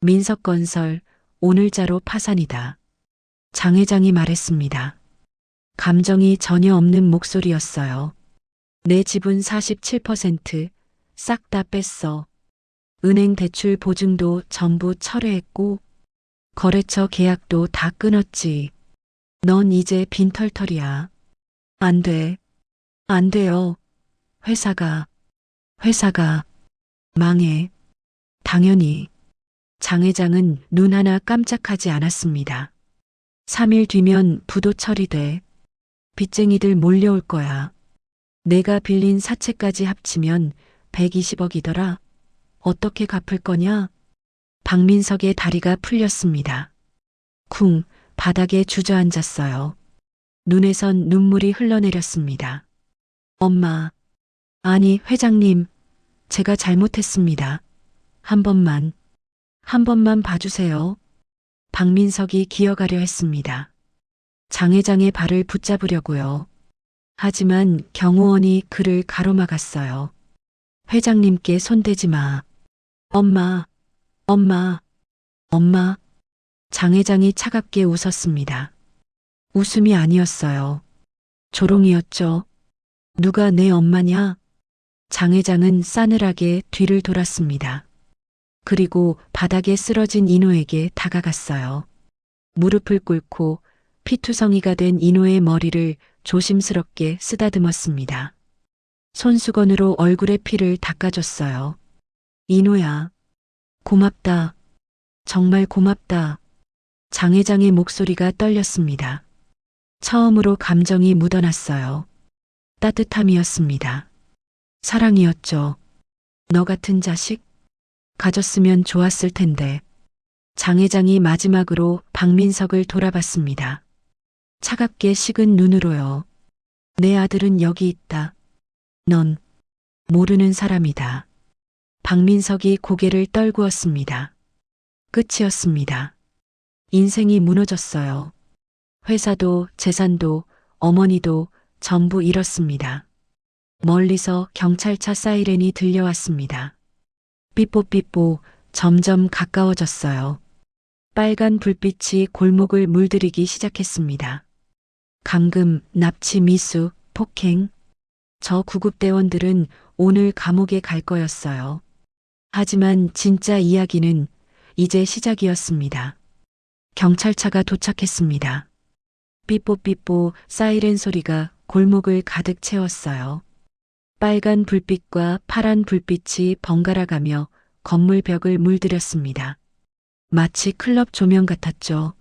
민석건설 오늘자로 파산이다. 장 회장이 말했습니다. 감정이 전혀 없는 목소리였어요. 내 지분 47% 싹 다 뺐어. 은행 대출 보증도 전부 철회했고 거래처 계약도 다 끊었지. 넌 이제 빈털털이야. 안 돼. 안 돼요. 회사가 망해. 당연히. 장 회장은 눈 하나 깜짝하지 않았습니다. 3일 뒤면 부도 처리돼. 빚쟁이들 몰려올 거야. 내가 빌린 사채까지 합치면 120억이더라. 어떻게 갚을 거냐? 박민석의 다리가 풀렸습니다. 쿵, 바닥에 주저앉았어요. 눈에선 눈물이 흘러내렸습니다. 엄마, 아니, 회장님, 제가 잘못했습니다. 한 번만 봐주세요. 박민석이 기어가려 했습니다. 장 회장의 발을 붙잡으려고요. 하지만 경호원이 그를 가로막았어요. 회장님께 손대지 마. 엄마. 장 회장이 차갑게 웃었습니다. 웃음이 아니었어요. 조롱이었죠. 누가 내 엄마냐? 장 회장은 싸늘하게 뒤를 돌았습니다. 그리고 바닥에 쓰러진 인호에게 다가갔어요. 무릎을 꿇고 피투성이가 된 인호의 머리를 조심스럽게 쓰다듬었습니다. 손수건으로 얼굴의 피를 닦아줬어요. 인호야, 고맙다. 정말 고맙다. 장 회장의 목소리가 떨렸습니다. 처음으로 감정이 묻어났어요. 따뜻함이었습니다. 사랑이었죠. 너 같은 자식? 가졌으면 좋았을 텐데. 장 회장이 마지막으로 박민석을 돌아봤습니다. 차갑게 식은 눈으로요. 내 아들은 여기 있다. 넌 모르는 사람이다. 박민석이 고개를 떨구었습니다. 끝이었습니다. 인생이 무너졌어요. 회사도 재산도 어머니도 전부 잃었습니다. 멀리서 경찰차 사이렌이 들려왔습니다. 삐뽀삐뽀 점점 가까워졌어요. 빨간 불빛이 골목을 물들이기 시작했습니다. 감금, 납치, 미수, 폭행. 저 구급대원들은 오늘 감옥에 갈 거였어요. 하지만 진짜 이야기는 이제 시작이었습니다. 경찰차가 도착했습니다. 삐뽀삐뽀 사이렌 소리가 골목을 가득 채웠어요. 빨간 불빛과 파란 불빛이 번갈아 가며 건물 벽을 물들였습니다. 마치 클럽 조명 같았죠.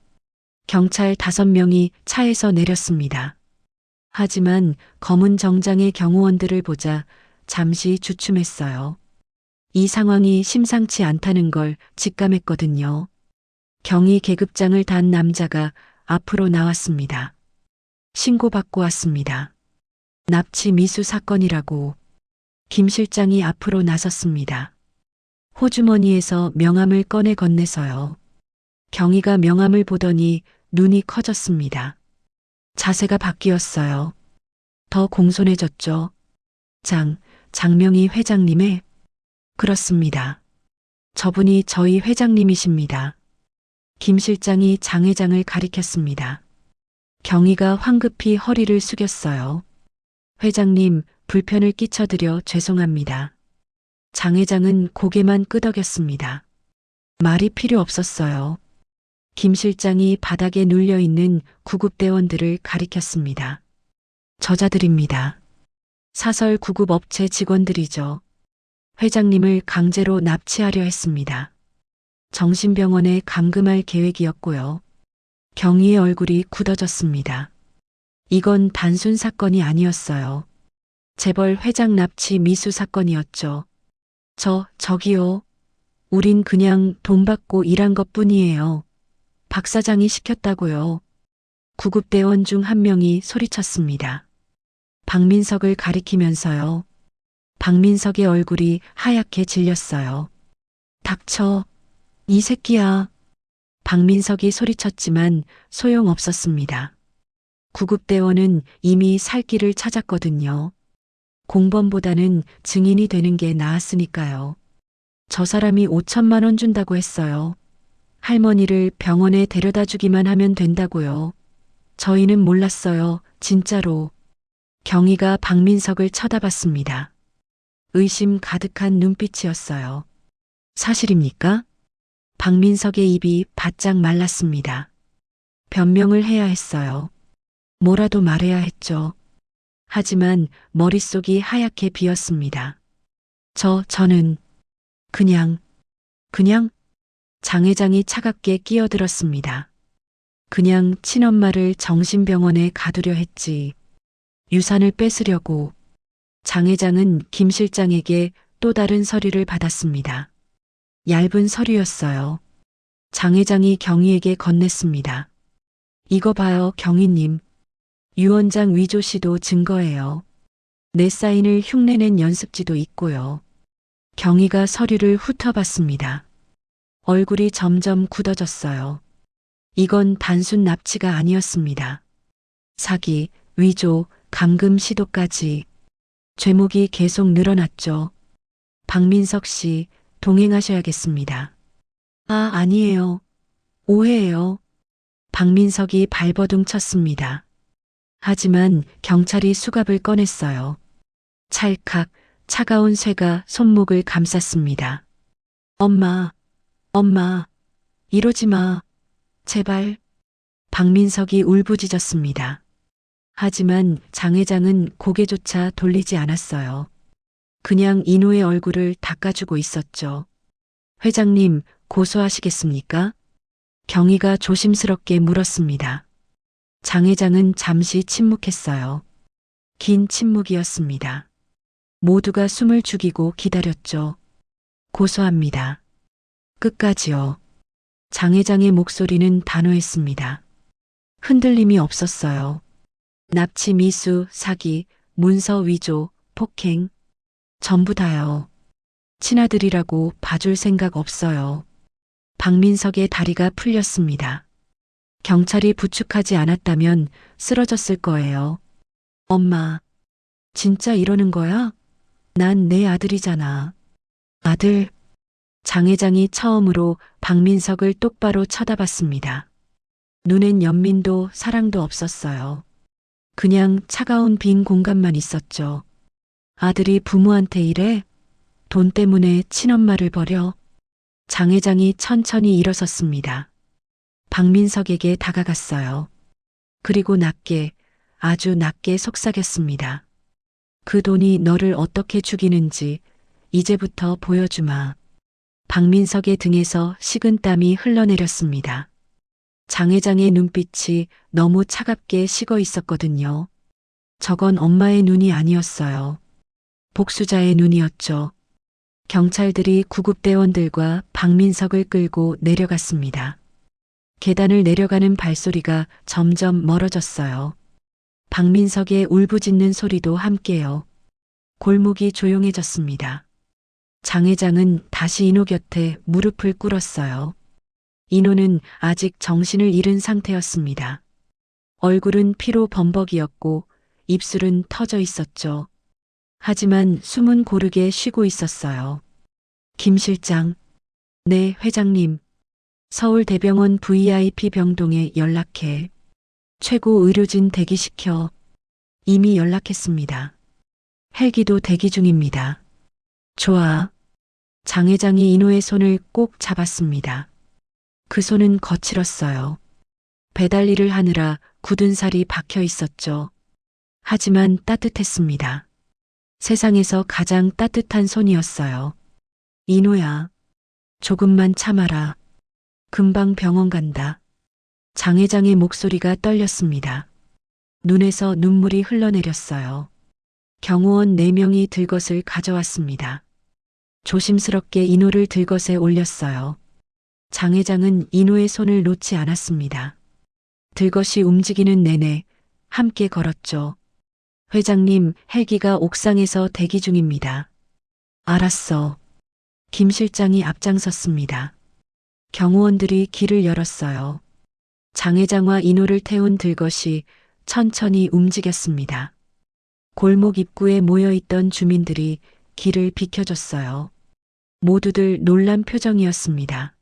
경찰 5명이 차에서 내렸습니다. 하지만 검은 정장의 경호원들을 보자 잠시 주춤했어요. 이 상황이 심상치 않다는 걸 직감했거든요. 경위 계급장을 단 남자가 앞으로 나왔습니다. 신고받고 왔습니다. 납치 미수 사건이라고. 김 실장이 앞으로 나섰습니다. 호주머니에서 명함을 꺼내 건네서요. 경위가 명함을 보더니 눈이 커졌습니다. 자세가 바뀌었어요. 더 공손해졌죠. 장명희 회장님의? 그렇습니다. 저분이 저희 회장님이십니다. 김 실장이 장 회장을 가리켰습니다. 경위가 황급히 허리를 숙였어요. 회장님, 불편을 끼쳐드려 죄송합니다. 장 회장은 고개만 끄덕였습니다. 말이 필요 없었어요. 김 실장이 바닥에 눌려있는 구급대원들을 가리켰습니다. 저자들입니다. 사설 구급업체 직원들이죠. 회장님을 강제로 납치하려 했습니다. 정신병원에 감금할 계획이었고요. 경위의 얼굴이 굳어졌습니다. 이건 단순 사건이 아니었어요. 재벌 회장 납치 미수 사건이었죠. 저기요. 우린 그냥 돈 받고 일한 것뿐이에요. 박 사장이 시켰다고요. 구급대원 중 한 명이 소리쳤습니다. 박민석을 가리키면서요. 박민석의 얼굴이 하얗게 질렸어요. 닥쳐. 이 새끼야. 박민석이 소리쳤지만 소용없었습니다. 구급대원은 이미 살 길을 찾았거든요. 공범보다는 증인이 되는 게 나았으니까요. 저 사람이 5천만 원 준다고 했어요. 할머니를 병원에 데려다 주기만 하면 된다고요. 저희는 몰랐어요. 진짜로. 경위가 박민석을 쳐다봤습니다. 의심 가득한 눈빛이었어요. 사실입니까? 박민석의 입이 바짝 말랐습니다. 변명을 해야 했어요. 뭐라도 말해야 했죠. 하지만 머릿속이 하얗게 비었습니다. 저는 그냥 장 회장이 차갑게 끼어들었습니다. 그냥 친엄마를 정신병원에 가두려 했지. 유산을 뺏으려고. 장 회장은 김 실장에게 또 다른 서류를 받았습니다. 얇은 서류였어요. 장 회장이 경희에게 건넸습니다. 이거 봐요, 경희님. 유 원장 위조 시도 증거예요. 내 사인을 흉내낸 연습지도 있고요. 경희가 서류를 훑어봤습니다. 얼굴이 점점 굳어졌어요. 이건 단순 납치가 아니었습니다. 사기, 위조, 감금 시도까지. 죄목이 계속 늘어났죠. 박민석 씨, 동행하셔야겠습니다. 아니에요. 오해예요. 박민석이 발버둥 쳤습니다. 하지만 경찰이 수갑을 꺼냈어요. 찰칵 차가운 쇠가 손목을 감쌌습니다. 엄마, 이러지 마. 제발. 박민석이 울부짖었습니다. 하지만 장 회장은 고개조차 돌리지 않았어요. 그냥 인호의 얼굴을 닦아주고 있었죠. 회장님, 고소하시겠습니까? 경희가 조심스럽게 물었습니다. 장 회장은 잠시 침묵했어요. 긴 침묵이었습니다. 모두가 숨을 죽이고 기다렸죠. 고소합니다. 끝까지요. 장 회장의 목소리는 단호했습니다. 흔들림이 없었어요. 납치 미수, 사기, 문서 위조, 폭행. 전부 다요. 친아들이라고 봐줄 생각 없어요. 박민석의 다리가 풀렸습니다. 경찰이 부축하지 않았다면 쓰러졌을 거예요. 엄마, 진짜 이러는 거야? 난 내 아들이잖아. 아들. 장 회장이 처음으로 박민석을 똑바로 쳐다봤습니다. 눈엔 연민도 사랑도 없었어요. 그냥 차가운 빈 공간만 있었죠. 아들이 부모한테 이래? 돈 때문에 친엄마를 버려? 장 회장이 천천히 일어섰습니다. 박민석에게 다가갔어요. 그리고 낮게, 아주 낮게 속삭였습니다. 그 돈이 너를 어떻게 죽이는지 이제부터 보여주마. 박민석의 등에서 식은땀이 흘러내렸습니다. 장 회장의 눈빛이 너무 차갑게 식어 있었거든요. 저건 엄마의 눈이 아니었어요. 복수자의 눈이었죠. 경찰들이 구급대원들과 박민석을 끌고 내려갔습니다. 계단을 내려가는 발소리가 점점 멀어졌어요. 박민석의 울부짖는 소리도 함께요. 골목이 조용해졌습니다. 장 회장은 다시 인호 곁에 무릎을 꿇었어요. 인호는 아직 정신을 잃은 상태였습니다. 얼굴은 피로 범벅이었고 입술은 터져 있었죠. 하지만 숨은 고르게 쉬고 있었어요. 김 실장. 네, 회장님. 서울대병원 VIP 병동에 연락해. 최고 의료진 대기시켜. 이미 연락했습니다. 헬기도 대기 중입니다. 좋아. 장 회장이 인호의 손을 꼭 잡았습니다. 그 손은 거칠었어요. 배달 일을 하느라 굳은 살이 박혀 있었죠. 하지만 따뜻했습니다. 세상에서 가장 따뜻한 손이었어요. 인호야, 조금만 참아라. 금방 병원 간다. 장 회장의 목소리가 떨렸습니다. 눈에서 눈물이 흘러내렸어요. 경호원 4명이 들것을 가져왔습니다. 조심스럽게 인호를 들것에 올렸어요. 장 회장은 인호의 손을 놓지 않았습니다. 들것이 움직이는 내내 함께 걸었죠. 회장님, 헬기가 옥상에서 대기 중입니다. 알았어. 김 실장이 앞장섰습니다. 경호원들이 길을 열었어요. 장 회장과 인호를 태운 들것이 천천히 움직였습니다. 골목 입구에 모여있던 주민들이 길을 비켜줬어요. 모두들 놀란 표정이었습니다.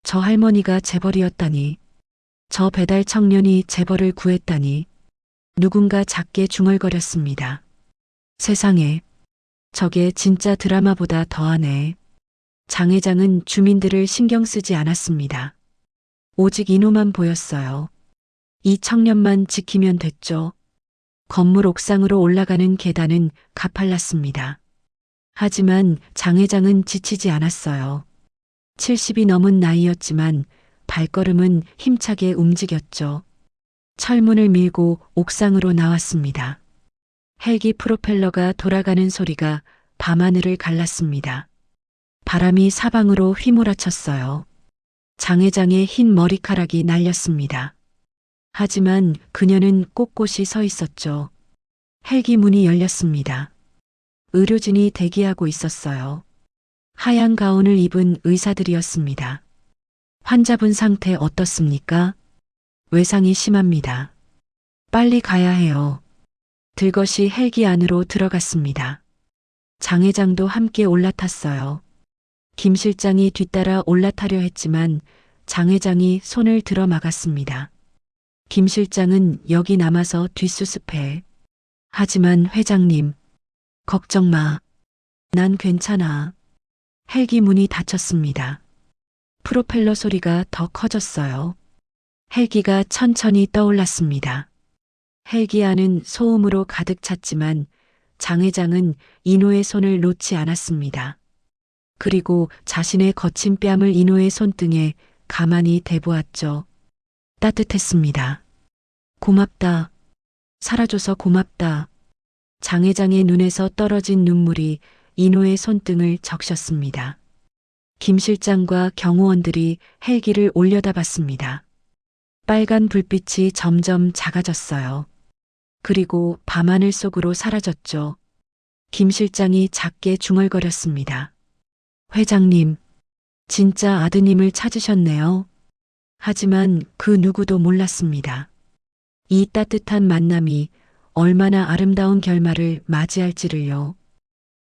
저 할머니가 재벌이었다니. 저 배달 청년이 재벌을 구했다니. 누군가 작게 중얼거렸습니다. 세상에, 저게 진짜 드라마보다 더하네. 장 회장은 주민들을 신경 쓰지 않았습니다. 오직 인호만 보였어요. 이 청년만 지키면 됐죠. 건물 옥상으로 올라가는 계단은 가팔랐습니다. 하지만 장 회장은 지치지 않았어요. 70이 넘은 나이였지만 발걸음은 힘차게 움직였죠. 철문을 밀고 옥상으로 나왔습니다. 헬기 프로펠러가 돌아가는 소리가 밤하늘을 갈랐습니다. 바람이 사방으로 휘몰아쳤어요. 장 회장의 흰 머리카락이 날렸습니다. 하지만 그녀는 꼿꼿이 서 있었죠. 헬기 문이 열렸습니다. 의료진이 대기하고 있었어요. 하얀 가운을 입은 의사들이었습니다. 환자분 상태 어떻습니까? 외상이 심합니다. 빨리 가야 해요. 들것이 헬기 안으로 들어갔습니다. 장 회장도 함께 올라탔어요. 김 실장이 뒤따라 올라타려 했지만 장 회장이 손을 들어 막았습니다. 김 실장은 여기 남아서 뒷수습해. 하지만 회장님, 걱정 마. 난 괜찮아. 헬기 문이 닫혔습니다. 프로펠러 소리가 더 커졌어요. 헬기가 천천히 떠올랐습니다. 헬기 안은 소음으로 가득 찼지만 장 회장은 인호의 손을 놓지 않았습니다. 그리고 자신의 거친 뺨을 인호의 손등에 가만히 대보았죠. 따뜻했습니다. 고맙다. 살아줘서 고맙다. 장 회장의 눈에서 떨어진 눈물이 인호의 손등을 적셨습니다. 김 실장과 경호원들이 헬기를 올려다봤습니다. 빨간 불빛이 점점 작아졌어요. 그리고 밤하늘 속으로 사라졌죠. 김 실장이 작게 중얼거렸습니다. 회장님, 진짜 아드님을 찾으셨네요. 하지만 그 누구도 몰랐습니다. 이 따뜻한 만남이 얼마나 아름다운 결말을 맞이할지를요.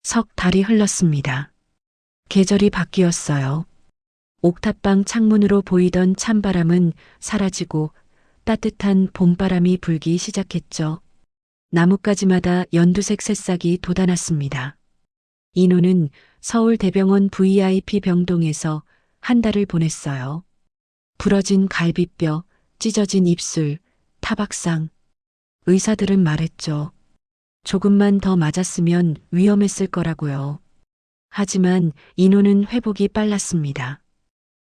석 달이 흘렀습니다. 계절이 바뀌었어요. 옥탑방 창문으로 보이던 찬바람은 사라지고 따뜻한 봄바람이 불기 시작했죠. 나뭇가지마다 연두색 새싹이 돋아났습니다. 인호는 서울대병원 VIP 병동에서 한 달을 보냈어요. 부러진 갈비뼈, 찢어진 입술, 타박상. 의사들은 말했죠. 조금만 더 맞았으면 위험했을 거라고요. 하지만 인호는 회복이 빨랐습니다.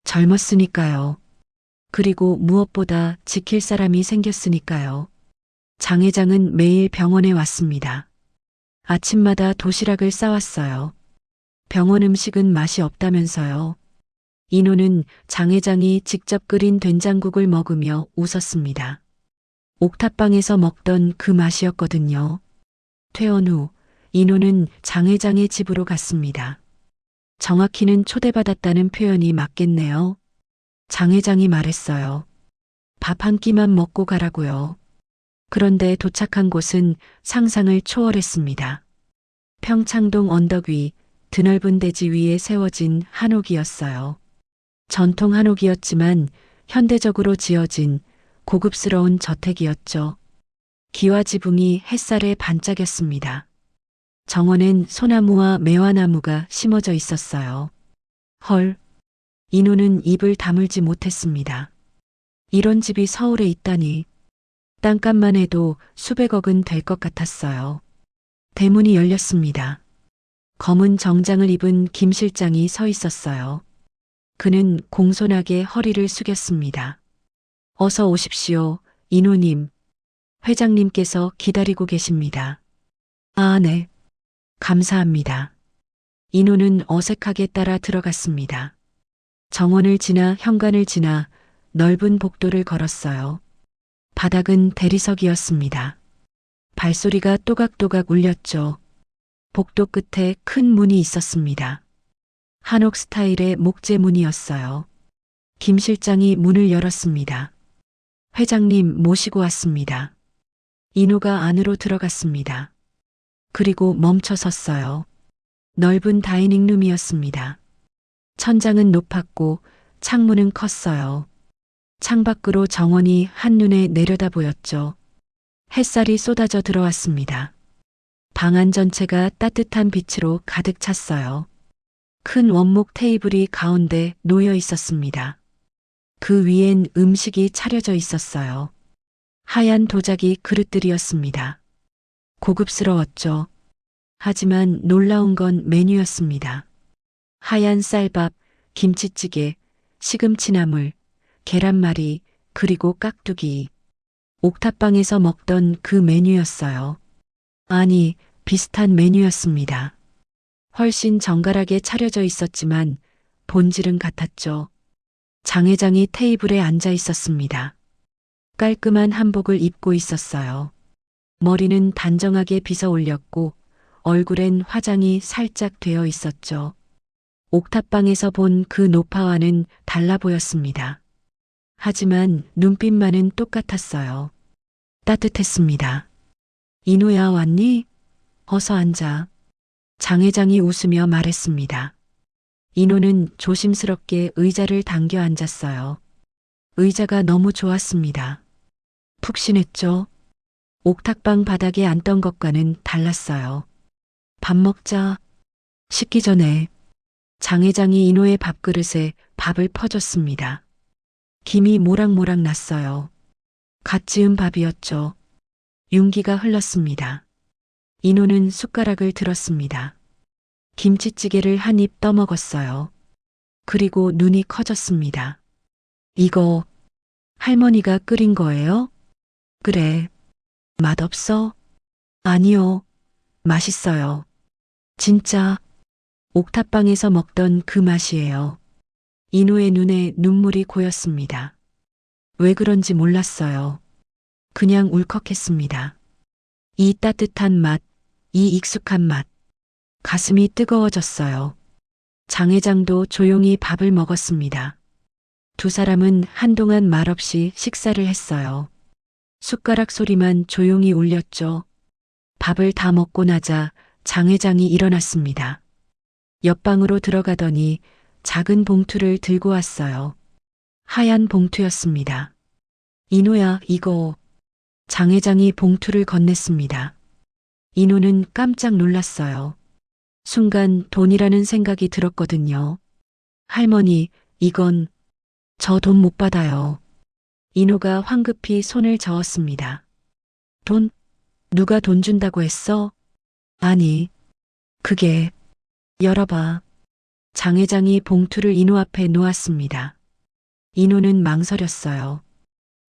젊었으니까요. 그리고 무엇보다 지킬 사람이 생겼으니까요. 장 회장은 매일 병원에 왔습니다. 아침마다 도시락을 싸왔어요. 병원 음식은 맛이 없다면서요. 인호는 장 회장이 직접 끓인 된장국을 먹으며 웃었습니다. 옥탑방에서 먹던 그 맛이었거든요. 퇴원 후 인호는 장 회장의 집으로 갔습니다. 정확히는 초대받았다는 표현이 맞겠네요. 장 회장이 말했어요. 밥 한 끼만 먹고 가라고요. 그런데 도착한 곳은 상상을 초월했습니다. 평창동 언덕 위 드넓은 대지 위에 세워진 한옥이었어요. 전통 한옥이었지만 현대적으로 지어진 고급스러운 저택이었죠. 기와 지붕이 햇살에 반짝였습니다. 정원엔 소나무와 매화나무가 심어져 있었어요. 헐, 인호는 입을 다물지 못했습니다. 이런 집이 서울에 있다니. 땅값만 해도 수백억은 될 것 같았어요. 대문이 열렸습니다. 검은 정장을 입은 김 실장이 서 있었어요. 그는 공손하게 허리를 숙였습니다. 어서 오십시오, 인호님. 회장님께서 기다리고 계십니다. 아, 네. 감사합니다. 인호는 어색하게 따라 들어갔습니다. 정원을 지나 현관을 지나 넓은 복도를 걸었어요. 바닥은 대리석이었습니다. 발소리가 또각또각 울렸죠. 복도 끝에 큰 문이 있었습니다. 한옥 스타일의 목재문이었어요. 김 실장이 문을 열었습니다. 회장님 모시고 왔습니다. 인호가 안으로 들어갔습니다. 그리고 멈춰 섰어요. 넓은 다이닝룸이었습니다. 천장은 높았고 창문은 컸어요. 창밖으로 정원이 한눈에 내려다 보였죠. 햇살이 쏟아져 들어왔습니다. 방 안 전체가 따뜻한 빛으로 가득 찼어요. 큰 원목 테이블이 가운데 놓여 있었습니다. 그 위엔 음식이 차려져 있었어요. 하얀 도자기 그릇들이었습니다. 고급스러웠죠. 하지만 놀라운 건 메뉴였습니다. 하얀 쌀밥, 김치찌개, 시금치나물, 계란말이, 그리고 깍두기. 옥탑방에서 먹던 그 메뉴였어요. 아니, 비슷한 메뉴였습니다. 훨씬 정갈하게 차려져 있었지만 본질은 같았죠. 장 회장이 테이블에 앉아 있었습니다. 깔끔한 한복을 입고 있었어요. 머리는 단정하게 빗어 올렸고 얼굴엔 화장이 살짝 되어 있었죠. 옥탑방에서 본 그 노파와는 달라 보였습니다. 하지만 눈빛만은 똑같았어요. 따뜻했습니다. 인호야 왔니? 어서 앉아. 장 회장이 웃으며 말했습니다. 인호는 조심스럽게 의자를 당겨 앉았어요. 의자가 너무 좋았습니다. 푹신했죠? 옥탑방 바닥에 앉던 것과는 달랐어요. 밥 먹자. 식기 전에 장 회장이 인호의 밥그릇에 밥을 퍼줬습니다. 김이 모락모락 났어요. 갓 지은 밥이었죠. 윤기가 흘렀습니다. 인호는 숟가락을 들었습니다. 김치찌개를 한 입 떠먹었어요. 그리고 눈이 커졌습니다. 이거 할머니가 끓인 거예요? 그래. 맛없어? 아니요. 맛있어요. 진짜 옥탑방에서 먹던 그 맛이에요. 인호의 눈에 눈물이 고였습니다. 왜 그런지 몰랐어요. 그냥 울컥했습니다. 이 따뜻한 맛, 이 익숙한 맛. 가슴이 뜨거워졌어요. 장 회장도 조용히 밥을 먹었습니다. 두 사람은 한동안 말없이 식사를 했어요. 숟가락 소리만 조용히 울렸죠. 밥을 다 먹고 나자 장 회장이 일어났습니다. 옆방으로 들어가더니 작은 봉투를 들고 왔어요. 하얀 봉투였습니다. 인호야, 이거. 장 회장이 봉투를 건넸습니다. 인호는 깜짝 놀랐어요. 순간 돈이라는 생각이 들었거든요. 할머니, 이건 저 돈 못 받아요. 인호가 황급히 손을 저었습니다. 돈? 누가 돈 준다고 했어? 아니, 그게 열어봐. 장 회장이 봉투를 인호 앞에 놓았습니다. 인호는 망설였어요.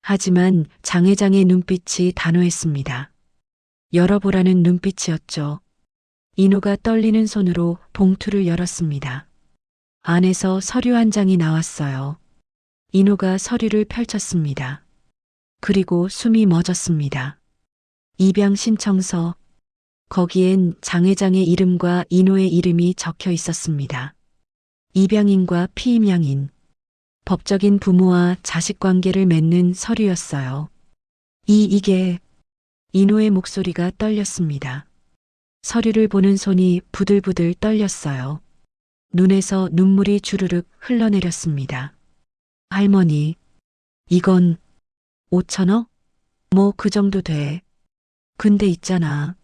하지만 장 회장의 눈빛이 단호했습니다. 열어보라는 눈빛이었죠. 인호가 떨리는 손으로 봉투를 열었습니다. 안에서 서류 한 장이 나왔어요. 인호가 서류를 펼쳤습니다. 그리고 숨이 멎었습니다. 입양 신청서. 거기엔 장 회장의 이름과 인호의 이름이 적혀 있었습니다. 입양인과 피임양인. 법적인 부모와 자식 관계를 맺는 서류였어요. 이게 인호의 목소리가 떨렸습니다. 서류를 보는 손이 부들부들 떨렸어요. 눈에서 눈물이 주르륵 흘러내렸습니다. 할머니, 이건 5천억? 뭐 그 정도 돼. 근데 있잖아.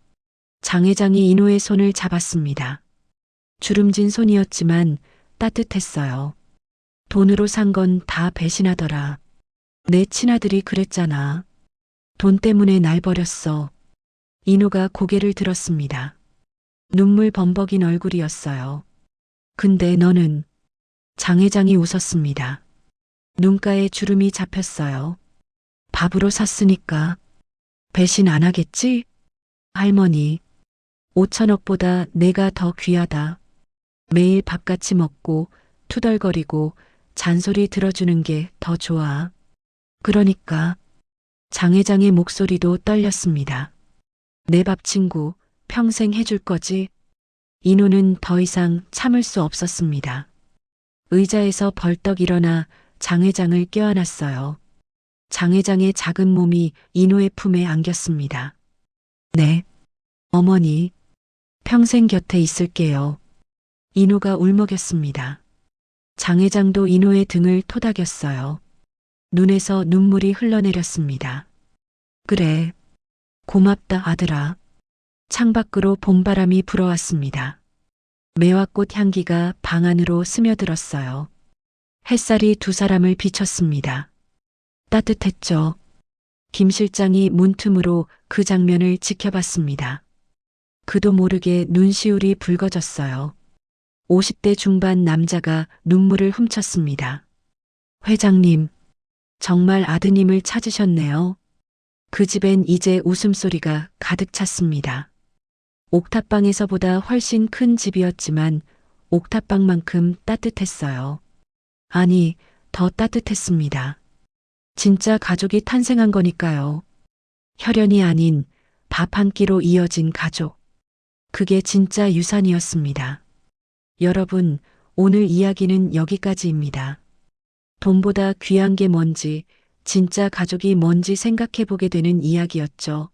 장 회장이 인호의 손을 잡았습니다. 주름진 손이었지만 따뜻했어요. 돈으로 산 건 다 배신하더라. 내 친아들이 그랬잖아. 돈 때문에 날 버렸어. 인호가 고개를 들었습니다. 눈물 범벅인 얼굴이었어요. 근데 너는? 장 회장이 웃었습니다. 눈가에 주름이 잡혔어요. 밥으로 샀으니까 배신 안 하겠지? 할머니, 5천억보다 내가 더 귀하다. 매일 밥같이 먹고 투덜거리고 잔소리 들어주는 게 더 좋아. 그러니까 장 회장의 목소리도 떨렸습니다. 내 밥 친구 평생 해줄 거지? 인호는 더 이상 참을 수 없었습니다. 의자에서 벌떡 일어나 장 회장을 껴안았어요. 장 회장의 작은 몸이 인호의 품에 안겼습니다. 네, 어머니, 평생 곁에 있을게요. 인호가 울먹였습니다. 장 회장도 인호의 등을 토닥였어요. 눈에서 눈물이 흘러내렸습니다. 그래, 고맙다 아들아. 창밖으로 봄바람이 불어왔습니다. 매화꽃 향기가 방 안으로 스며들었어요. 햇살이 두 사람을 비췄습니다. 따뜻했죠. 김 실장이 문틈으로 그 장면을 지켜봤습니다. 그도 모르게 눈시울이 붉어졌어요. 50대 중반 남자가 눈물을 훔쳤습니다. 회장님, 정말 아드님을 찾으셨네요. 그 집엔 이제 웃음소리가 가득 찼습니다. 옥탑방에서보다 훨씬 큰 집이었지만 옥탑방만큼 따뜻했어요. 아니, 더 따뜻했습니다. 진짜 가족이 탄생한 거니까요. 혈연이 아닌 밥 한 끼로 이어진 가족. 그게 진짜 유산이었습니다. 여러분, 오늘 이야기는 여기까지입니다. 돈보다 귀한 게 뭔지, 진짜 가족이 뭔지 생각해 보게 되는 이야기였죠.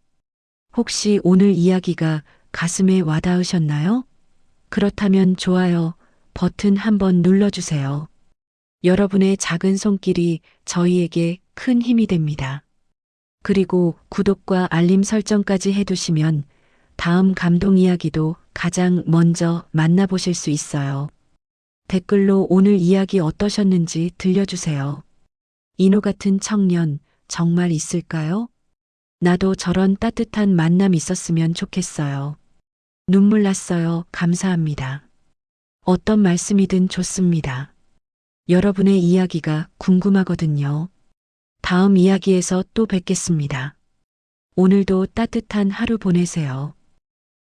혹시 오늘 이야기가 가슴에 와닿으셨나요? 그렇다면 좋아요 버튼 한번 눌러주세요. 여러분의 작은 손길이 저희에게 큰 힘이 됩니다. 그리고 구독과 알림 설정까지 해두시면 다음 감동 이야기도 가장 먼저 만나보실 수 있어요. 댓글로 오늘 이야기 어떠셨는지 들려주세요. 인호 같은 청년 정말 있을까요? 나도 저런 따뜻한 만남 있었으면 좋겠어요. 눈물 났어요. 감사합니다. 어떤 말씀이든 좋습니다. 여러분의 이야기가 궁금하거든요. 다음 이야기에서 또 뵙겠습니다. 오늘도 따뜻한 하루 보내세요.